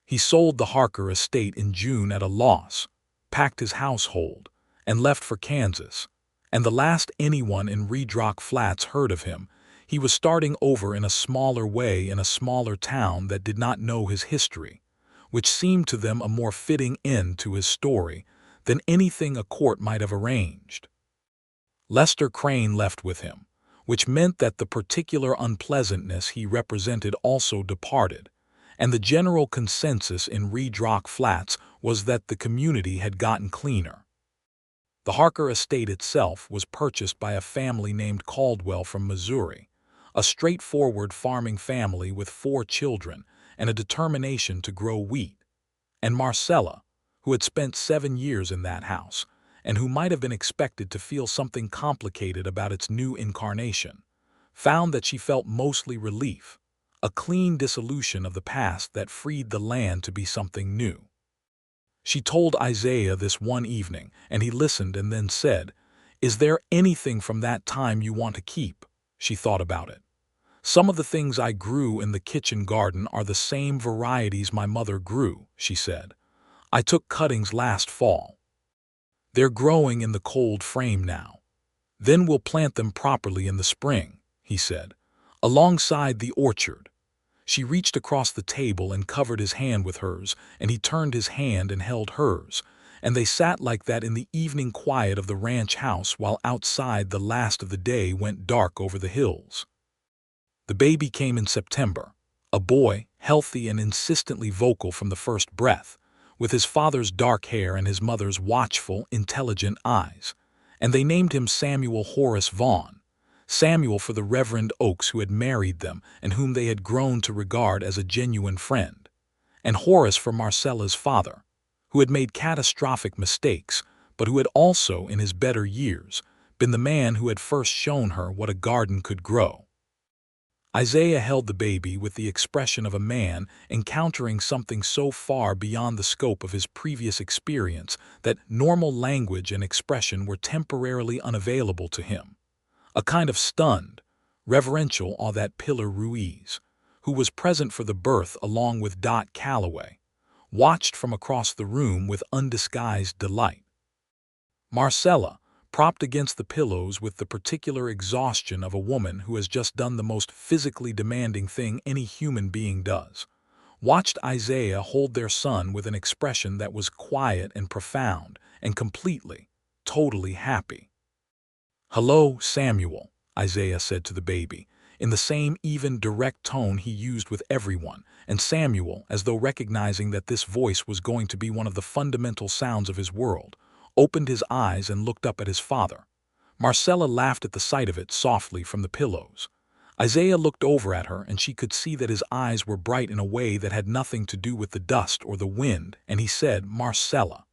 He sold the Harker estate in June at a loss, packed his household, and left for Kansas, and the last anyone in Redrock Flats heard of him, he was starting over in a smaller way in a smaller town that did not know his history, which seemed to them a more fitting end to his story than anything a court might have arranged. Lester Crane left with him, which meant that the particular unpleasantness he represented also departed, and the general consensus in Reed Rock Flats was that the community had gotten cleaner. The Harker estate itself was purchased by a family named Caldwell from Missouri, a straightforward farming family with 4 children and a determination to grow wheat, and Marcella, who had spent 7 years in that house, and who might have been expected to feel something complicated about its new incarnation, found that she felt mostly relief, a clean dissolution of the past that freed the land to be something new. She told Isaiah this one evening, and he listened and then said, "Is there anything from that time you want to keep?" She thought about it. "Some of the things I grew in the kitchen garden are the same varieties my mother grew," she said. "I took cuttings last fall. They're growing in the cold frame now. Then we'll plant them properly in the spring," he said, "alongside the orchard." She reached across the table and covered his hand with hers, and he turned his hand and held hers, and they sat like that in the evening quiet of the ranch house while outside the last of the day went dark over the hills. The baby came in September, a boy, healthy and insistently vocal from the first breath, with his father's dark hair and his mother's watchful, intelligent eyes, and they named him Samuel Horace Vaughn. Samuel for the Reverend Oakes who had married them and whom they had grown to regard as a genuine friend, and Horace for Marcella's father, who had made catastrophic mistakes, but who had also, in his better years, been the man who had first shown her what a garden could grow. Isaiah held the baby with the expression of a man encountering something so far beyond the scope of his previous experience that normal language and expression were temporarily unavailable to him. A kind of stunned, reverential awe that Pillar Ruiz, who was present for the birth along with Dot Calloway, watched from across the room with undisguised delight. Marcella, propped against the pillows with the particular exhaustion of a woman who has just done the most physically demanding thing any human being does, watched Isaiah hold their son with an expression that was quiet and profound and completely, totally happy. "Hello, Samuel," Isaiah said to the baby, in the same even, direct tone he used with everyone, and Samuel, as though recognizing that this voice was going to be one of the fundamental sounds of his world, opened his eyes and looked up at his father. Marcella laughed at the sight of it softly from the pillows. Isaiah looked over at her, and she could see that his eyes were bright in a way that had nothing to do with the dust or the wind, and he said, "Marcella."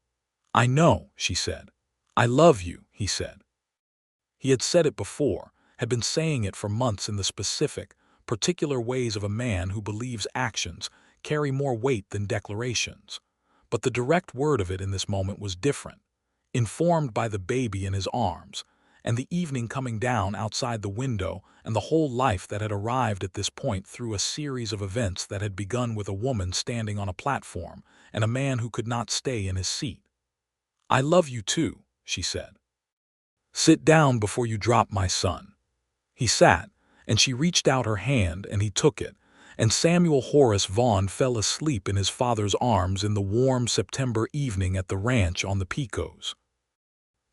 "I know," she said. "I love you," he said. He had said it before, had been saying it for months in the specific, particular ways of a man who believes actions carry more weight than declarations. But the direct word of it in this moment was different, informed by the baby in his arms, and the evening coming down outside the window, and the whole life that had arrived at this point through a series of events that had begun with a woman standing on a platform and a man who could not stay in his seat. "I love you too," she said. "Sit down before you drop, my son." He sat, and she reached out her hand, and he took it, and Samuel Horace Vaughn fell asleep in his father's arms in the warm September evening at the ranch on the Pecos.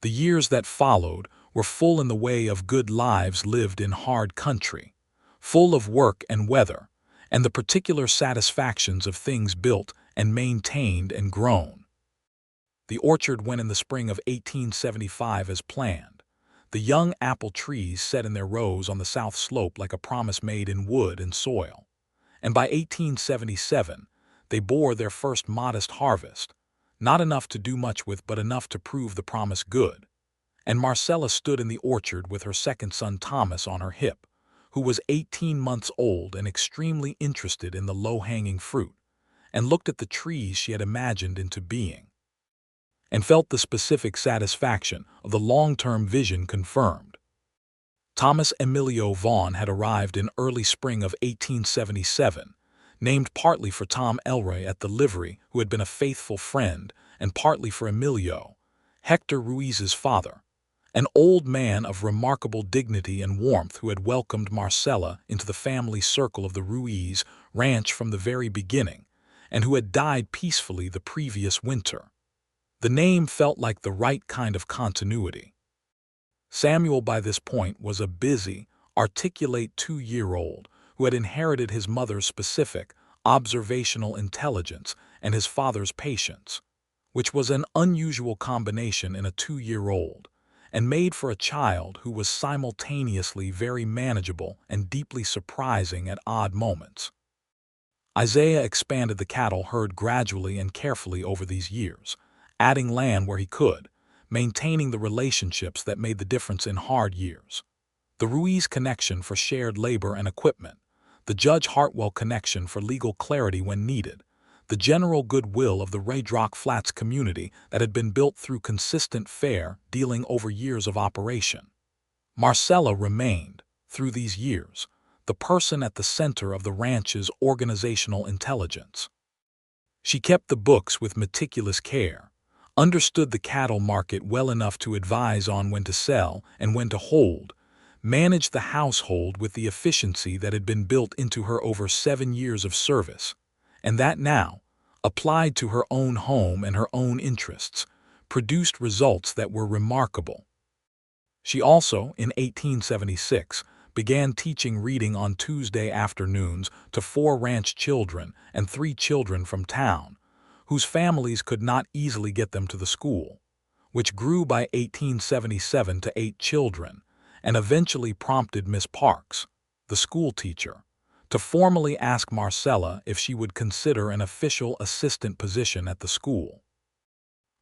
The years that followed were full in the way of good lives lived in hard country, full of work and weather, and the particular satisfactions of things built and maintained and grown. The orchard went in the spring of 1875 as planned. The young apple trees set in their rows on the south slope like a promise made in wood and soil. And by 1877, they bore their first modest harvest, not enough to do much with but enough to prove the promise good. And Marcella stood in the orchard with her second son Thomas on her hip, who was 18 months old and extremely interested in the low-hanging fruit, and looked at the trees she had imagined into being, and felt the specific satisfaction of the long-term vision confirmed. Thomas Emilio Vaughn had arrived in early spring of 1877, named partly for Tom Elroy at the livery, who had been a faithful friend, and partly for Emilio, Hector Ruiz's father, an old man of remarkable dignity and warmth who had welcomed Marcella into the family circle of the Ruiz ranch from the very beginning, and who had died peacefully the previous winter. The name felt like the right kind of continuity. Samuel by this point was a busy, articulate 2-year-old who had inherited his mother's specific, observational intelligence and his father's patience, which was an unusual combination in a 2-year-old, and made for a child who was simultaneously very manageable and deeply surprising at odd moments. Isaiah expanded the cattle herd gradually and carefully over these years, adding land where he could, maintaining the relationships that made the difference in hard years. The Ruiz connection for shared labor and equipment, the Judge Hartwell connection for legal clarity when needed, the general goodwill of the Raydrock Flats community that had been built through consistent fair dealing over years of operation. Marcella remained, through these years, the person at the center of the ranch's organizational intelligence. She kept the books with meticulous care, understood the cattle market well enough to advise on when to sell and when to hold, managed the household with the efficiency that had been built into her over 7 years of service, and that now, applied to her own home and her own interests, produced results that were remarkable. She also, in 1876, began teaching reading on Tuesday afternoons to 4 ranch children and 3 children from town, whose families could not easily get them to the school, which grew by 1877 to 8 children, and eventually prompted Miss Parks, the school teacher, to formally ask Marcella if she would consider an official assistant position at the school.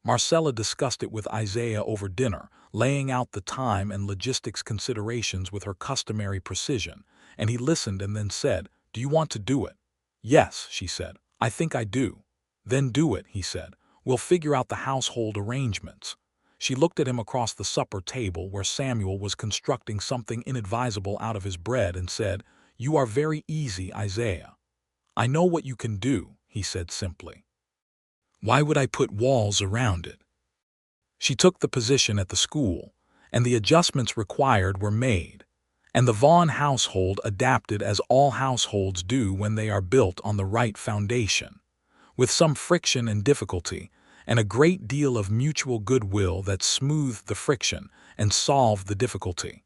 Marcella discussed it with Isaiah over dinner, laying out the time and logistics considerations with her customary precision, and he listened and then said, "Do you want to do it?" "Yes," she said. "I think I do." "Then do it," he said. "We'll figure out the household arrangements." She looked at him across the supper table where Samuel was constructing something inadvisable out of his bread and said, "You are very easy, Isaiah." "I know what you can do," he said simply. "Why would I put walls around it?" She took the position at the school, and the adjustments required were made, and the Vaughn household adapted as all households do when they are built on the right foundation, with some friction and difficulty, and a great deal of mutual goodwill that smoothed the friction and solved the difficulty.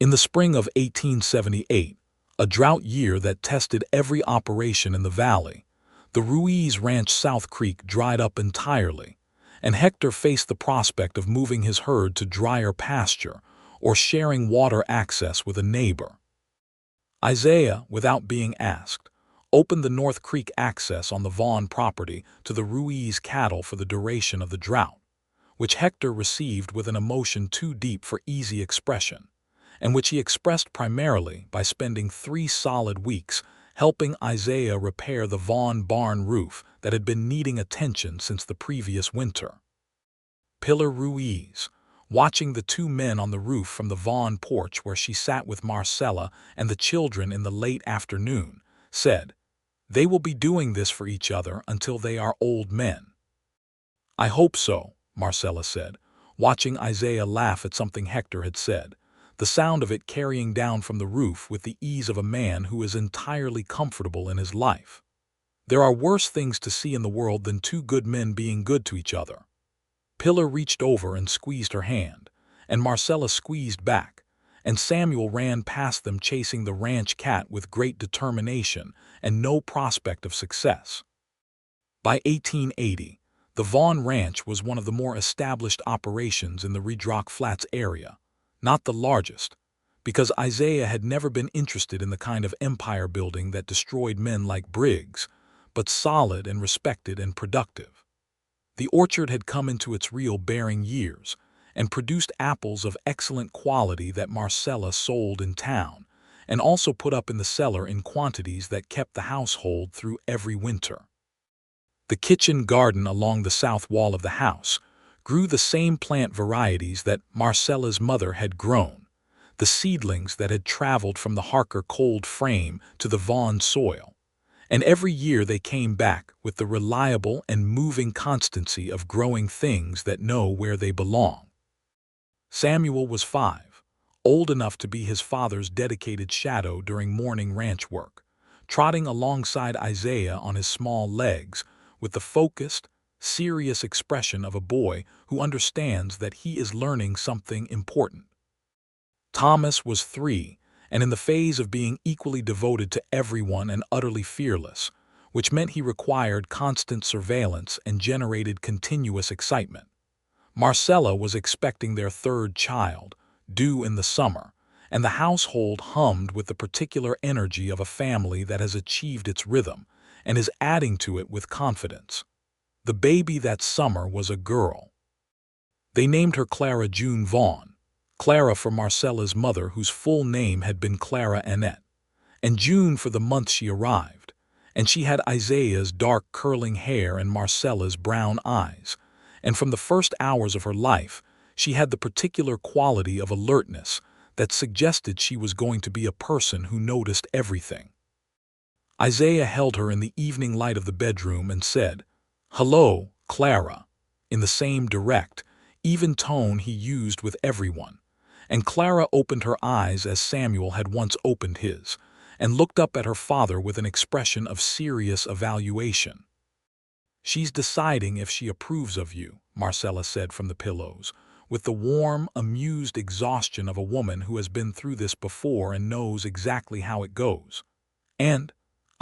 In the spring of 1878, a drought year that tested every operation in the valley, the Ruiz Ranch South Creek dried up entirely, and Hector faced the prospect of moving his herd to drier pasture or sharing water access with a neighbor. Isaiah, without being asked, opened the North Creek access on the Vaughn property to the Ruiz cattle for the duration of the drought, which Hector received with an emotion too deep for easy expression, and which he expressed primarily by spending 3 solid weeks helping Isaiah repair the Vaughn barn roof that had been needing attention since the previous winter. Pilar Ruiz, watching the 2 men on the roof from the Vaughn porch where she sat with Marcella and the children in the late afternoon, said, "They will be doing this for each other until they are old men." "I hope so," Marcella said, watching Isaiah laugh at something Hector had said, the sound of it carrying down from the roof with the ease of a man who is entirely comfortable in his life. "There are worse things to see in the world than 2 good men being good to each other." Pilar reached over and squeezed her hand, and Marcella squeezed back, and Samuel ran past them chasing the ranch cat with great determination and no prospect of success. By 1880, the Vaughn Ranch was one of the more established operations in the Raydrock Flats area, not the largest, because Isaiah had never been interested in the kind of empire building that destroyed men like Briggs, but solid and respected and productive. The orchard had come into its real bearing years and produced apples of excellent quality that Marcella sold in town and also put up in the cellar in quantities that kept the household through every winter. The kitchen garden along the south wall of the house grew the same plant varieties that Marcella's mother had grown, the seedlings that had traveled from the Harker cold frame to the Vaughn soil, and every year they came back with the reliable and moving constancy of growing things that know where they belong. Samuel was 5, old enough to be his father's dedicated shadow during morning ranch work, trotting alongside Isaiah on his small legs, with the focused, serious expression of a boy who understands that he is learning something important. Thomas was 3, and in the phase of being equally devoted to everyone and utterly fearless, which meant he required constant surveillance and generated continuous excitement. Marcella was expecting their 3rd child, due in the summer, and the household hummed with the particular energy of a family that has achieved its rhythm and is adding to it with confidence. The baby that summer was a girl. They named her Clara June Vaughn, Clara for Marcella's mother, whose full name had been Clara Annette, and June for the month she arrived, and she had Isaiah's dark curling hair and Marcella's brown eyes, and from the first hours of her life she had the particular quality of alertness that suggested she was going to be a person who noticed everything. Isaiah held her in the evening light of the bedroom and said, "Hello, Clara," in the same direct, even tone he used with everyone, and Clara opened her eyes as Samuel had once opened his, and looked up at her father with an expression of serious evaluation. "She's deciding if she approves of you," Marcella said from the pillows, with the warm, amused exhaustion of a woman who has been through this before and knows exactly how it goes. "And,"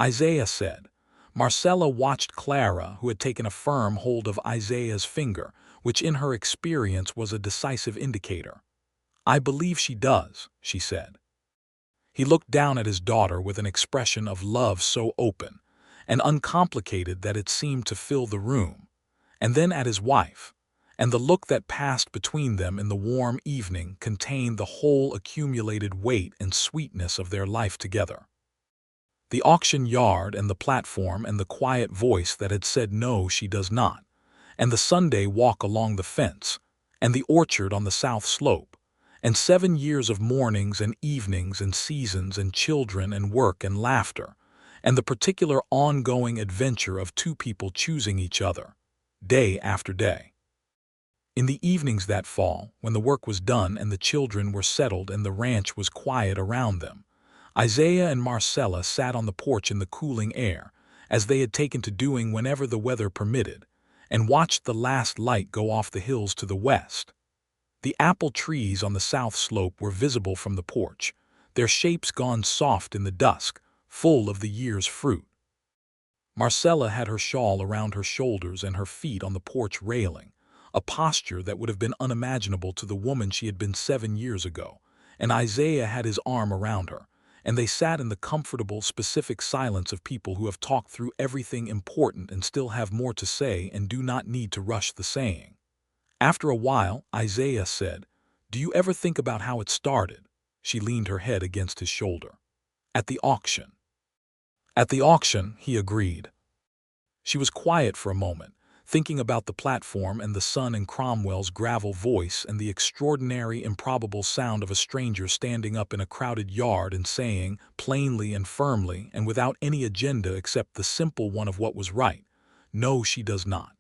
Isaiah said. Marcella watched Clara, who had taken a firm hold of Isaiah's finger, which in her experience was a decisive indicator. "I believe she does," she said. He looked down at his daughter with an expression of love so open and uncomplicated that it seemed to fill the room, and then at his wife, and the look that passed between them in the warm evening contained the whole accumulated weight and sweetness of their life together. The auction yard and the platform and the quiet voice that had said no she does not, and the Sunday walk along the fence, and the orchard on the south slope, and 7 years of mornings and evenings and seasons and children and work and laughter, and the particular ongoing adventure of 2 people choosing each other, day after day. In the evenings that fall, when the work was done and the children were settled and the ranch was quiet around them, Isaiah and Marcella sat on the porch in the cooling air, as they had taken to doing whenever the weather permitted, and watched the last light go off the hills to the west. The apple trees on the south slope were visible from the porch, their shapes gone soft in the dusk, full of the year's fruit. Marcella had her shawl around her shoulders and her feet on the porch railing, a posture that would have been unimaginable to the woman she had been 7 years ago, and Isaiah had his arm around her, and they sat in the comfortable, specific silence of people who have talked through everything important and still have more to say and do not need to rush the saying. After a while, Isaiah said, "Do you ever think about how it started?" She leaned her head against his shoulder. "At the auction." "At the auction," he agreed. She was quiet for a moment, thinking about the platform and the sun and Cromwell's gravel voice and the extraordinary, improbable sound of a stranger standing up in a crowded yard and saying, plainly and firmly and without any agenda except the simple one of what was right, "No, she does not."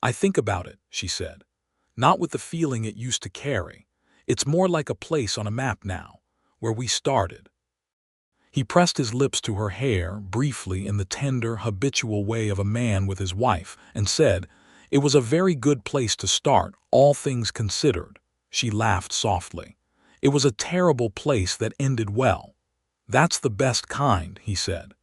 "I think about it," she said. "Not with the feeling it used to carry. It's more like a place on a map now, where we started." He pressed his lips to her hair, briefly, in the tender, habitual way of a man with his wife, and said, "It was a very good place to start, all things considered." She laughed softly. "It was a terrible place that ended well." "That's the best kind," he said.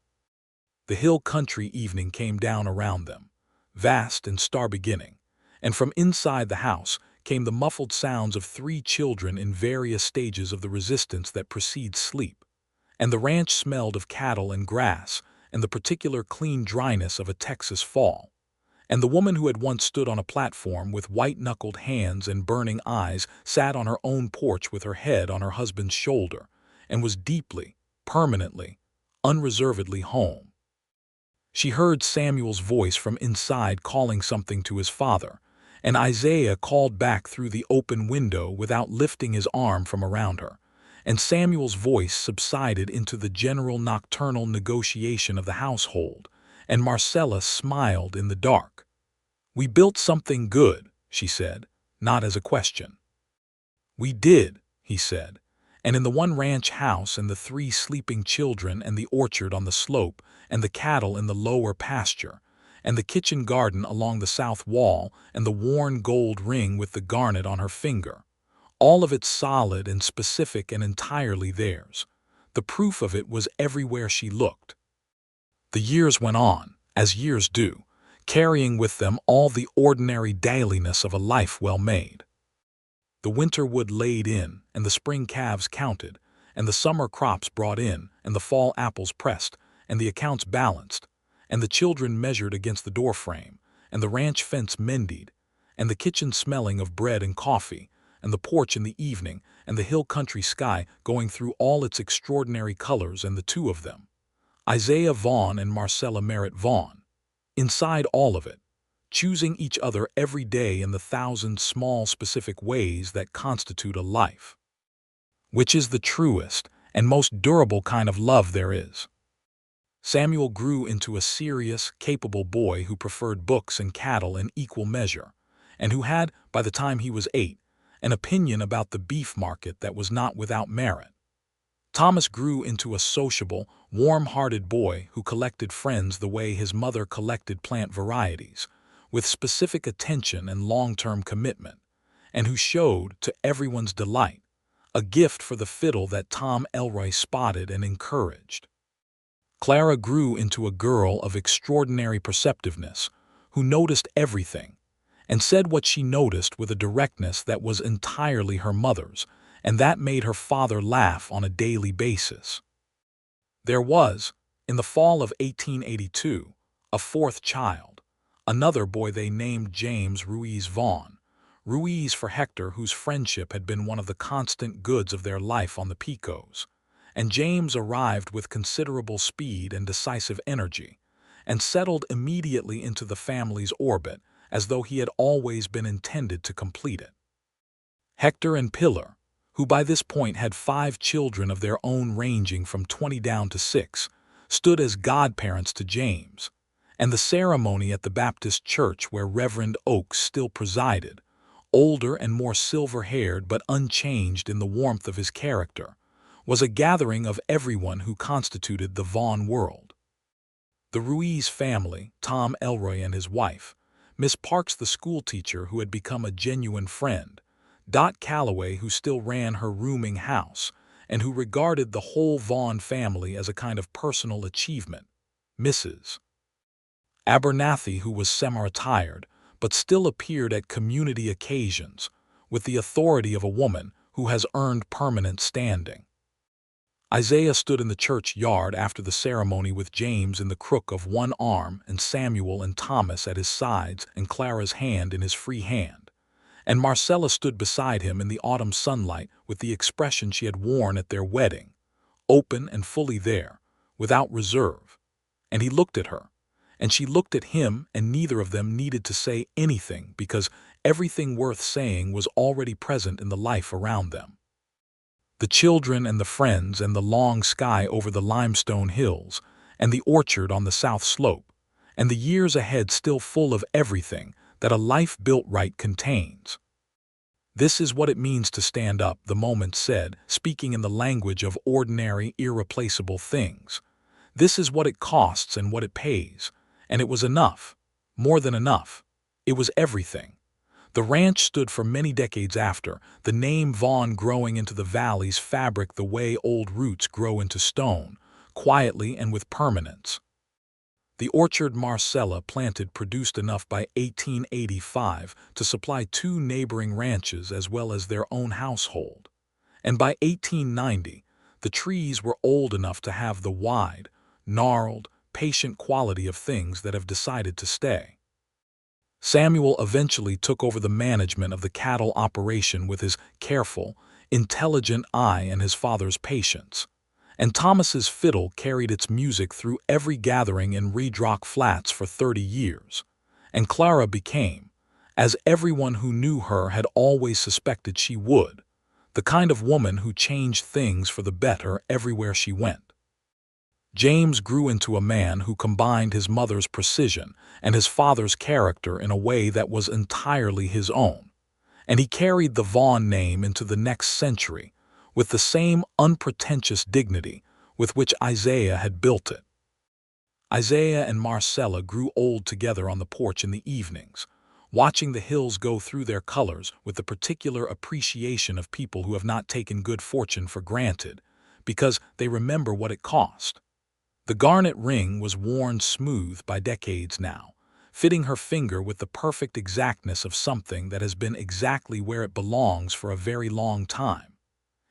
The hill country evening came down around them, vast and star-beginning, and from inside the house came the muffled sounds of 3 children in various stages of the resistance that precedes sleep, and the ranch smelled of cattle and grass and the particular clean dryness of a Texas fall, and the woman who had once stood on a platform with white-knuckled hands and burning eyes sat on her own porch with her head on her husband's shoulder and was deeply, permanently, unreservedly home. She heard Samuel's voice from inside calling something to his father, and Isaiah called back through the open window without lifting his arm from around her, and Samuel's voice subsided into the general nocturnal negotiation of the household, and Marcella smiled in the dark. "We built something good," she said, not as a question. "We did," he said, And in the one ranch house and the 3 sleeping children and the orchard on the slope and the cattle in the lower pasture and the kitchen garden along the south wall and the worn gold ring with the garnet on her finger, all of it solid and specific and entirely theirs. The proof of it was everywhere she looked. The years went on, as years do, carrying with them all the ordinary dailiness of a life well made. The winter wood laid in, and the spring calves counted, and the summer crops brought in, and the fall apples pressed, and the accounts balanced, and the children measured against the doorframe, and the ranch fence mended, and the kitchen smelling of bread and coffee, and the porch in the evening, and the hill country sky going through all its extraordinary colors, and the 2 of them, Isaiah Vaughn and Marcella Merritt Vaughn, inside all of it, choosing each other every day in the 1,000 small specific ways that constitute a life. Which is the truest and most durable kind of love there is. Samuel grew into a serious, capable boy who preferred books and cattle in equal measure, and who had, by the time he was 8, an opinion about the beef market that was not without merit. Thomas grew into a sociable, warm-hearted boy who collected friends the way his mother collected plant varieties, with specific attention and long-term commitment, and who showed, to everyone's delight, a gift for the fiddle that Tom Elroy spotted and encouraged. Clara grew into a girl of extraordinary perceptiveness, who noticed everything, and said what she noticed with a directness that was entirely her mother's, and that made her father laugh on a daily basis. There was, in the fall of 1882, a 4th child, another boy they named James Ruiz Vaughn, Ruiz for Hector, whose friendship had been one of the constant goods of their life on the Picos, and James arrived with considerable speed and decisive energy, and settled immediately into the family's orbit as though he had always been intended to complete it. Hector and Pillar, who by this point had 5 children of their own ranging from 20 down to 6, stood as godparents to James, and the ceremony at the Baptist church where Reverend Oakes still presided, older and more silver-haired but unchanged in the warmth of his character, was a gathering of everyone who constituted the Vaughn world. The Ruiz family, Tom Elroy and his wife, Miss Parks the schoolteacher who had become a genuine friend, Dot Calloway who still ran her rooming house, and who regarded the whole Vaughn family as a kind of personal achievement, Mrs. Abernathy, who was semi-retired, but still appeared at community occasions, with the authority of a woman who has earned permanent standing. Isaiah stood in the church yard after the ceremony with James in the crook of one arm and Samuel and Thomas at his sides and Clara's hand in his free hand, and Marcella stood beside him in the autumn sunlight with the expression she had worn at their wedding, open and fully there, without reserve, and he looked at her, and she looked at him, and neither of them needed to say anything because everything worth saying was already present in the life around them. The children and the friends and the long sky over the limestone hills and the orchard on the south slope, and the years ahead still full of everything that a life built right contains. This is what it means to stand up, the moment said, speaking in the language of ordinary, irreplaceable things. This is what it costs and what it pays, and it was enough, more than enough. It was everything. The ranch stood for many decades after, the name Vaughn growing into the valley's fabric the way old roots grow into stone, quietly and with permanence. The orchard Marcella planted produced enough by 1885 to supply 2 neighboring ranches as well as their own household, and by 1890 the trees were old enough to have the wide, gnarled, patient quality of things that have decided to stay. Samuel eventually took over the management of the cattle operation with his careful, intelligent eye and his father's patience, and Thomas's fiddle carried its music through every gathering in Reed Rock Flats for 30 years, and Clara became, as everyone who knew her had always suspected she would, the kind of woman who changed things for the better everywhere she went. James grew into a man who combined his mother's precision and his father's character in a way that was entirely his own, and he carried the Vaughn name into the next century with the same unpretentious dignity with which Isaiah had built it. Isaiah and Marcella grew old together on the porch in the evenings, watching the hills go through their colors with the particular appreciation of people who have not taken good fortune for granted, because they remember what it cost. The garnet ring was worn smooth by decades now, fitting her finger with the perfect exactness of something that has been exactly where it belongs for a very long time.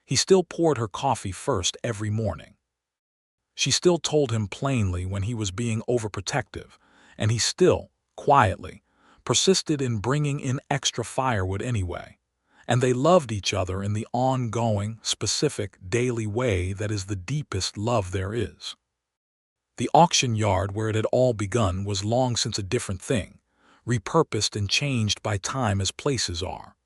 He still poured her coffee first every morning. She still told him plainly when he was being overprotective, and he still, quietly, persisted in bringing in extra firewood anyway. And they loved each other in the ongoing, specific, daily way that is the deepest love there is. The auction yard where it had all begun was long since a different thing, repurposed and changed by time as places are.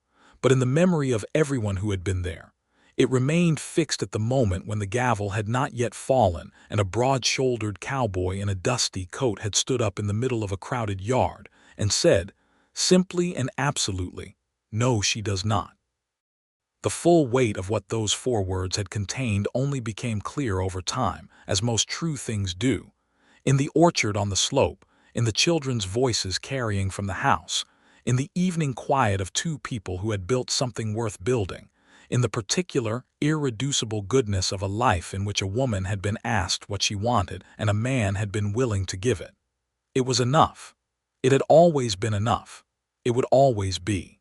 But in the memory of everyone who had been there, it remained fixed at the moment when the gavel had not yet fallen and a broad-shouldered cowboy in a dusty coat had stood up in the middle of a crowded yard and said, simply and absolutely, "No, she does not." The full weight of what those 4 words had contained only became clear over time, as most true things do. In the orchard on the slope, in the children's voices carrying from the house, in the evening quiet of 2 people who had built something worth building, in the particular, irreducible goodness of a life in which a woman had been asked what she wanted and a man had been willing to give it. It was enough. It had always been enough. It would always be.